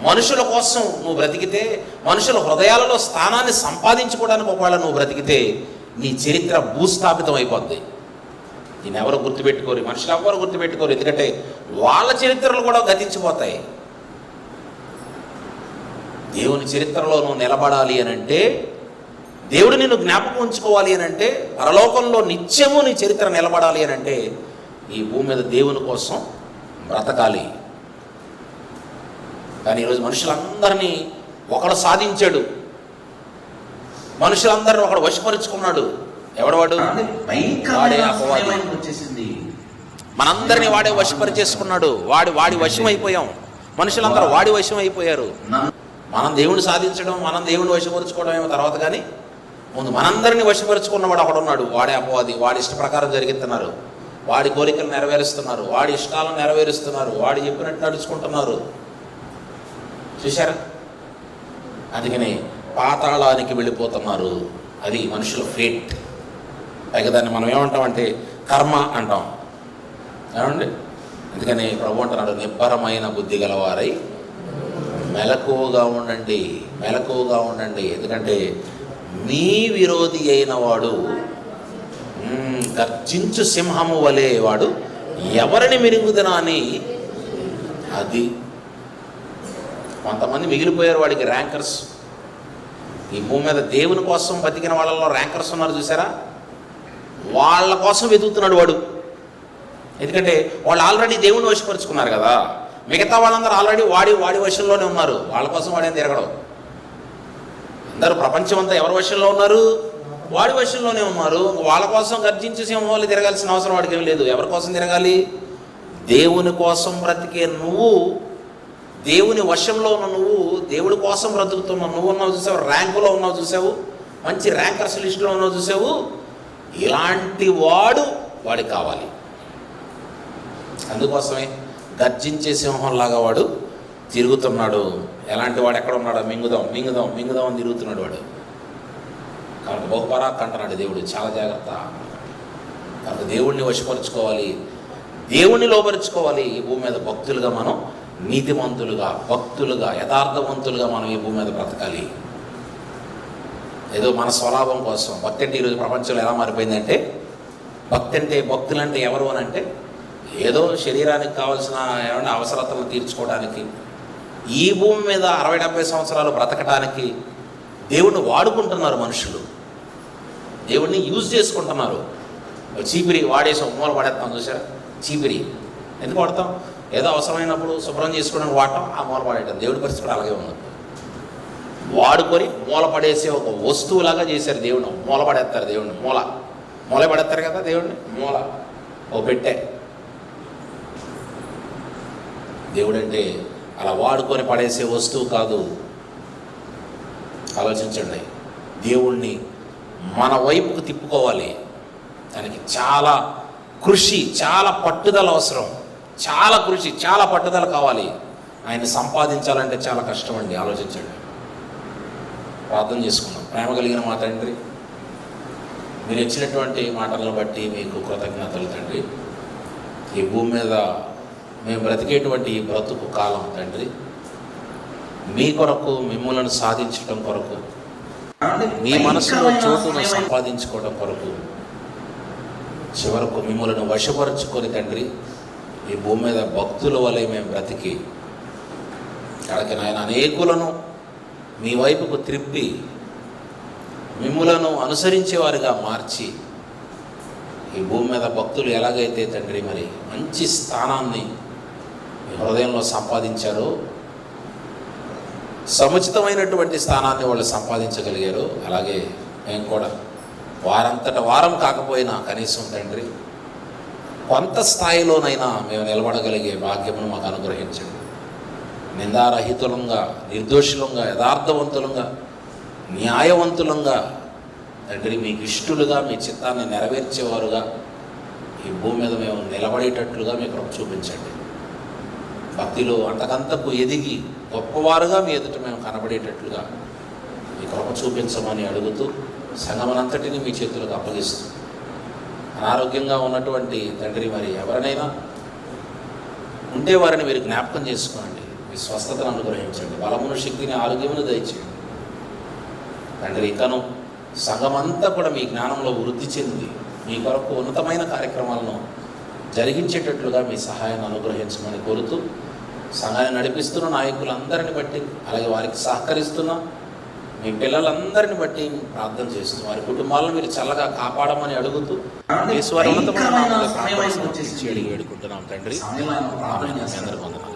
మనుషుల కోసం నువ్వు బ్రతికితే, మనుషుల హృదయాలలో స్థానాన్ని సంపాదించుకోవడానికి ఒకవేళ నువ్వు బ్రతికితే నీ చరిత్ర భూస్థాపితం అయిపోద్ది. దీన్ని ఎవరు గుర్తుపెట్టుకోరు, మనుషులు ఎవరు గుర్తుపెట్టుకోరు, ఎందుకంటే వాళ్ళ చరిత్రలు కూడా గతించిపోతాయి. దేవుని చరిత్రలో నువ్వు నిలబడాలి అని అంటే, దేవుడు నిన్ను జ్ఞాపకం ఉంచుకోవాలి అని అంటే, పరలోకంలో నిత్యము నీ చరిత్ర నిలబడాలి అని అంటే ఈ భూమి మీద దేవుని కోసం బ్రతకాలి. కానీ ఈరోజు మనుషులందరినీ ఒకడు సాధించాడు, మనుషులందరినీ ఒకడు వశపరుచుకున్నాడు. ఎవడవాడు? వాడే అపవాది. మనందరినీ వాడే వశపరిచేసుకున్నాడు. వాడి వశం అయిపోయాం. మనుషులందరూ వాడి వశం అయిపోయారు. మనం దేవుని సాధించడం, మనం దేవుని వశపరుచుకోవడం ఏమో తర్వాత, కానీ ముందు మనందరినీ వశపరుచుకున్నవాడు ఒకడు ఉన్నాడు. వాడే అపవాది. వాడి ఇష్ట ప్రకారం జరిగిస్తున్నారు, వాడి కోరికలు నెరవేరుస్తున్నారు, వాడి ఇష్టాలను నెరవేరుస్తున్నారు, వాడు చెప్పినట్టు నడుచుకుంటున్నారు. చూశారా? అందుకని పాతాళానికి వెళ్ళిపోతున్నారు. అది మనుషుల ఫేట్. పైగా దాన్ని మనం ఏమంటామంటే కర్మ అంటాం. ఏమండి? అందుకని ప్రభు అంటున్నాడు, నిబ్బరమైన బుద్ధి గలవారై మెలకువగా ఉండండి, మెలకువగా ఉండండి. ఎందుకంటే మీ విరోధి అయిన వాడు గర్జించు సింహము వలె వాడు ఎవరిని మిరుగుదనా అని. అది కొంతమంది మిగిలిపోయారు, వాడికి ర్యాంకర్స్. ఈ భూమి మీద దేవుని కోసం బతికిన వాళ్ళలో ర్యాంకర్స్ ఉన్నారు, చూసారా? వాళ్ళ కోసం వెతుకుతున్నాడు వాడు. ఎందుకంటే వాళ్ళు ఆల్రెడీ దేవుని వశపరుచుకున్నారు కదా. మిగతా వాళ్ళందరూ ఆల్రెడీ వాడి వశంలోనే ఉన్నారు. వాళ్ళ కోసం వాడేం తిరగడం. అందరూ ప్రపంచం అంతా ఎవరి వశంలో ఉన్నారు? వాడి వశంలోనే ఉన్నారు. వాళ్ళ కోసం గర్జించే సింహాలు తిరగాల్సిన అవసరం వాడికి ఏం లేదు. ఎవరి కోసం తిరగాలి? దేవుని కోసం బ్రతికే నువ్వు, దేవుని వశంలో ఉన్న నువ్వు, దేవుడి కోసం బ్రతుకుతున్నావు నువ్వు ఉన్నావు చూసావు, ర్యాంకులో ఉన్నావు చూసావు, మంచి ర్యాంకర్స్ లిస్టులో ఉన్నావు చూసావు. ఇలాంటి వాడికి కావాలి. అందుకోసమే గర్జించే సింహంలాగా వాడు తిరుగుతున్నాడు. ఎలాంటి వాడు ఎక్కడ ఉన్నాడో మింగుదాం అని తిరుగుతున్నాడు వాడు. కాబట్టి బహుపరాక్ అంటున్నాడు దేవుడు, చాలా జాగ్రత్త. కాబట్టి దేవుణ్ణి వశపరుచుకోవాలి, దేవుణ్ణి లోపరుచుకోవాలి. ఈ భూమి మీద భక్తులుగా మనం, నీతిమంతులుగా, భక్తులుగా, యథార్థవంతులుగా మనం ఈ భూమి మీద బ్రతకాలి. ఏదో మన స్వలాభం కోసం. భక్తి అంటే ఈరోజు ప్రపంచంలో ఎలా మారిపోయిందంటే, భక్తులంటే ఎవరు అని అంటే ఏదో శరీరానికి కావాల్సిన ఏమన్నా అవసరతలను తీర్చుకోవడానికి, ఈ భూమి మీద 60-70 సంవత్సరాలు బ్రతకడానికి దేవుణ్ణి వాడుకుంటున్నారు మనుషులు. దేవుణ్ణి యూజ్ చేసుకుంటున్నారు. చీపిరి వాడేసాం, మూల పడేస్తాం చూసారా? చీపిరి ఎందుకు వాడతాం? ఏదో అవసరమైనప్పుడు శుభ్రం చేసుకోవడానికి వాడటం, ఆ మూల పడేయటం. దేవుడి పరిస్థితి అలాగే ఉన్నది. వాడుకొని మూల పడేసే ఒక వస్తువులాగా చేశారు దేవుడు. మూల పడేస్తారు దేవుడిని. మూల పడేస్తారు కదా దేవుడిని. మూల ఓ పెట్టే. దేవుడు అంటే అలా వాడుకొని పడేసే వస్తువు కాదు. ఆలోచించండి. దేవుణ్ణి మన వైపుకు తిప్పుకోవాలి. దానికి చాలా కృషి, చాలా పట్టుదల అవసరం. చాలా కృషి, చాలా పట్టుదల కావాలి. ఆయన్ని సంపాదించాలంటే చాలా కష్టం అండి. ఆలోచించండి. ప్రార్థన చేసుకుందాం. ప్రేమ కలిగిన మా తండ్రి, మీరు ఇచ్చినటువంటి మాటలను బట్టి మీకు కృతజ్ఞతలు తండ్రి. ఈ భూమి మీద మేము బ్రతికేటువంటి ఈ బ్రతుకు కాలం తండ్రి, మీ కొరకు, మిమ్మల్ని సాధించడం కొరకు, మీ మనసులో చోటును సంపాదించుకోవడం కొరకు, చివరకు మిమ్మల్ని వశపరుచుకొని తండ్రి ఈ భూమి మీద భక్తుల వలె మేము బ్రతికి అక్కడికి నాయన అనేకులను మీ వైపుకు త్రిప్పి మిమ్ములను అనుసరించేవారుగా మార్చి ఈ భూమి మీద భక్తులు ఎలాగైతే తండ్రి మరి మంచి స్థానాన్ని మీ హృదయంలో సంపాదించారో, సముచితమైనటువంటి స్థానాన్ని వాళ్ళు సంపాదించగలిగారు, అలాగే మేము కూడా వారంతట వారం కాకపోయినా కనీసం తండ్రి కొంత స్థాయిలోనైనా మేము నిలబడగలిగే భాగ్యమును మాకు అనుగ్రహించండి. నిందారహితులంగా, నిర్దోషులంగా, యథార్థవంతులంగా న్యాయవంతులంగా తండ్రి మీకు ఇష్టలుగా మీ చిత్తాన్ని నెరవేర్చేవారుగా ఈ భూమి మీద మేము నిలబడేటట్లుగా మీ కృప చూపించండి. భక్తిలో అంతకంతకు ఎదిగి గొప్పవారుగా మీ ఎదుట మేము కనబడేటట్లుగా మీ కృప చూపించమని అడుగుతూ సంఘమనంతటిని మీ చేతులకు అప్పగిస్తూ, అనారోగ్యంగా ఉన్నటువంటి తండ్రి మరి ఎవరినైనా ఉంటే వారిని మీరు జ్ఞాపకం చేసుకోండి. మీ స్వస్థతను అనుగ్రహించండి, బలమును శక్తిని ఆరోగ్యమును దయచేయండి తండ్రి. ఇంకను సంఘమంతా కూడా మీ జ్ఞానంలో వృద్ధి చెంది మీ కొరకు ఉన్నతమైన కార్యక్రమాలను జరిగించేటట్లుగా మీ సహాయాన్ని అనుగ్రహించమని కోరుతూ, సంఘాన్ని నడిపిస్తున్న నాయకులందరిని బట్టి, అలాగే వారికి సహకరిస్తున్న మీ పిల్లలందరిని బట్టి ప్రార్థన చేస్తూ వారి కుటుంబాలను మీరు చల్లగా కాపాడమని అడుగుతూ యేసు వారి ఉన్నతమైన నామములో ప్రార్థన సమర్పించి వేడుకుంటున్నాం తండ్రి. ఆమేన్. అందరికీ వందనాలు.